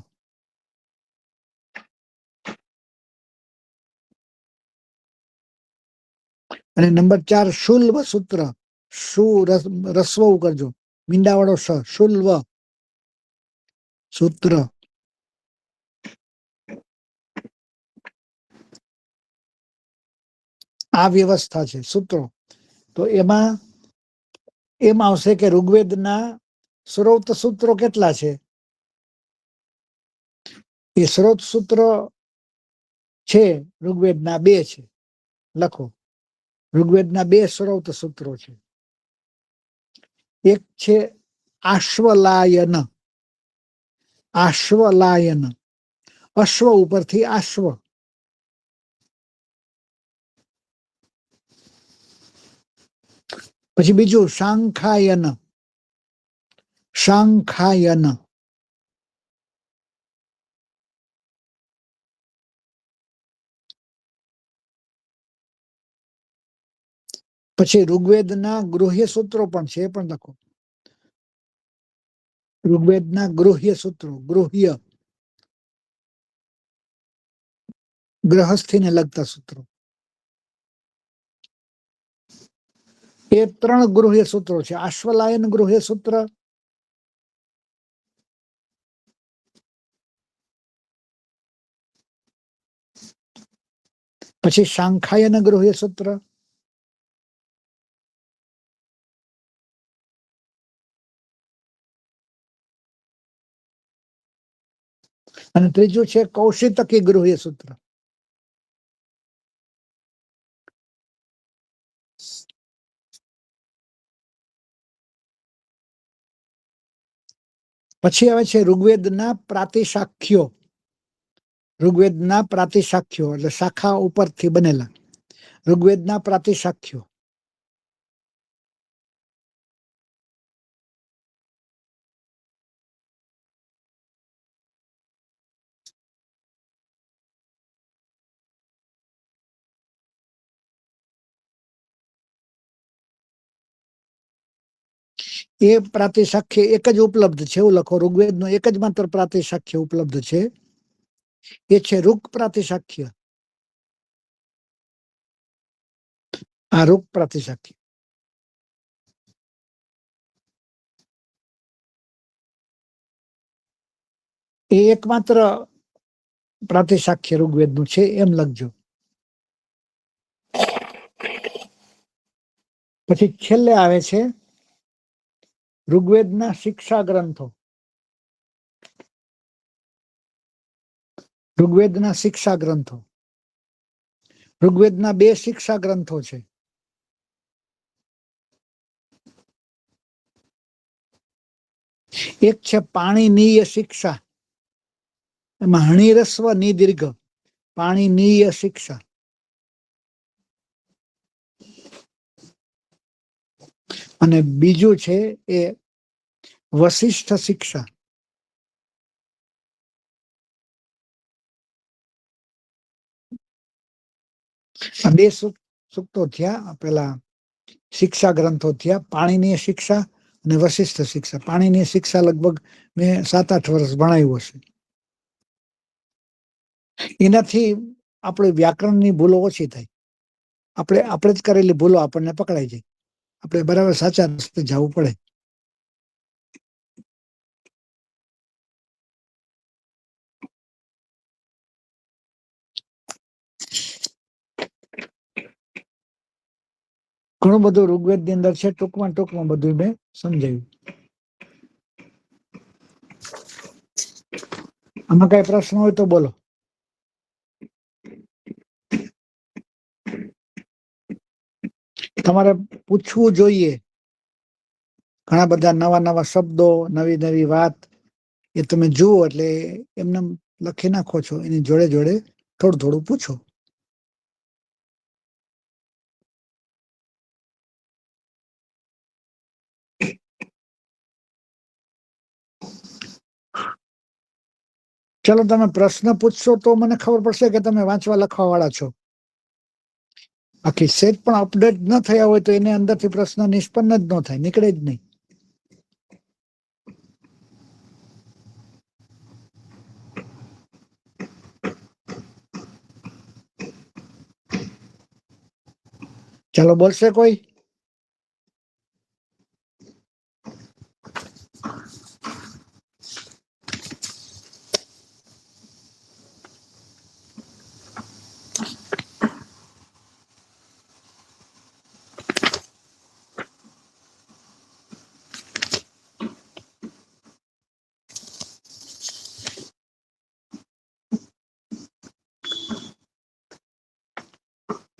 અને નંબર 4 શુલ્વ સૂત્ર. રસ્વ કરજો, મીંડાવાળો શ, શુલ્વ સૂત્ર. આ વ્યવસ્થા છે સૂત્રો. તો એમાં એમ આવશે કે ઋગ્વેદના શ્રૌત સૂત્રો કેટલા છે. એ શ્રૌત સૂત્ર છે ઋગ્વેદના 2 છે. લખો, ઋગ્વેદના 2 શ્રૌત સૂત્રો છે. એક છે આશ્વલાયન. આશ્વલાયન, અશ્વ ઉપરથી આશ્વ. પછી બીજું શાંખાયન, શાંખાયન. પછી ઋગ્વેદના ગૃહ્ય સૂત્રો પણ છે, એ પણ લખો. ઋગ્વેદના ગૃહ્ય સૂત્રો, ગૃહ્ય ગ્રહસ્થીને લગતા સૂત્રો. એ 3 ગૃહ્ય સૂત્રો છે. આશ્વલાયન ગૃહ્ય સૂત્ર, પછી શાંખાયન ગૃહ્ય સૂત્ર, અને ત્રીજું છે કૌશિતકી ગૃહ્ય સૂત્ર. પછી આવે છે ઋગ્વેદના પ્રાતિશાખ્યો. ઋગ્વેદના પ્રાતિશાખ્યો એટલે શાખા ઉપરથી બનેલા. ઋગ્વેદના પ્રાતિશાખ્યો. એ પ્રાતિશાખ્ય એક જ ઉપલબ્ધ છે, એવું લખો. ઋગ્વેદનો એક જ માત્ર પ્રાતિશાખ્ય ઉપલબ્ધ છે, એ છે ઋક પ્રાતિશાખ્ય. આ ઋક પ્રાતિશાખ્ય. એ એકમાત્ર પ્રાતિશાખ્ય ઋગ્વેદનું છે, એમ લખજો. પછી છેલ્લે આવે છે ઋગ્વેદના શિક્ષા ગ્રંથો. ઋગ્વેદના શિક્ષા ગ્રંથો. ઋગ્વેદના 2 શિક્ષા ગ્રંથો છે. એક છે પાણીનીય શિક્ષા, એમાં હણિરસ્વ નિદીર્ઘ, પાણીનીય શિક્ષા. અને બીજું છે એ વશિષ્ઠ શિક્ષા. આ 2 સૂક્તો થયા, પેલા શિક્ષા ગ્રંથો થયા, પાણીનીય શિક્ષા અને વશિષ્ઠ શિક્ષા. પાણીનીય શિક્ષા લગભગ મેં 7-8 વર્ષ ભણાવ્યું હશે. એનાથી આપણે વ્યાકરણની ભૂલો ઓછી થાય. આપણે જ કરેલી ભૂલો આપણને પકડાઈ જાય, આપણે બરાબર સાચા રસ્તે જવું પડે. ઘણું બધું ઋગ્વેદ ની અંદર છે, ટૂંકમાં બધું મેં સમજાવ્યું. આમાં કઈ પ્રશ્ન હોય તો બોલો. તમારે પૂછવું જોઈએ. ઘણા બધા નવા શબ્દો, નવી વાત એ તમે જુઓ એટલે એમને લખી નાખો છો, એની જોડે જોડે થોડું પૂછો. ચલો, તમે પ્રશ્ન પૂછશો તો મને ખબર પડશે કે તમે વાંચવા લખવા વાળા છો. આખી સેટ પણ અપડેટ ન થયા હોય તો એને અંદરથી પ્રશ્ન નિષ્પન્ન જ ન થાય, નીકળે જ નહીં. ચાલો, બોલશે કોઈ?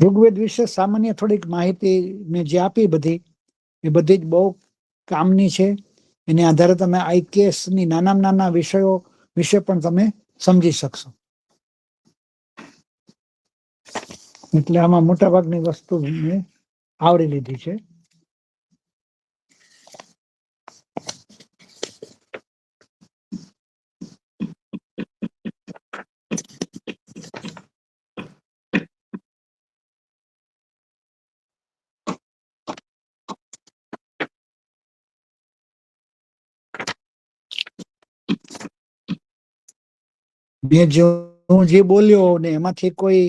ઋગ્વેદ વિશે સામાન્ય થોડીક માહિતી મેં જે આપી બધી, એ બધી જ બહુ કામની છે. એની આધારે તમે IKS ની નાના વિષયો વિશે પણ તમે સમજી શકશો. એટલે આમાં મોટા ભાગની વસ્તુ મેં આવરી લીધી છે. હું જે બોલ્યો ને એમાંથી કોઈ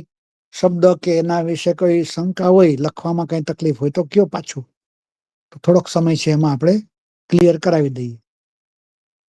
શબ્દ કે એના વિશે કોઈ શંકા હોય, લખવામાં કઈ તકલીફ હોય તો કયો પાછું, તો થોડોક સમય છે એમાં આપણે ક્લિયર કરાવી દઈએ.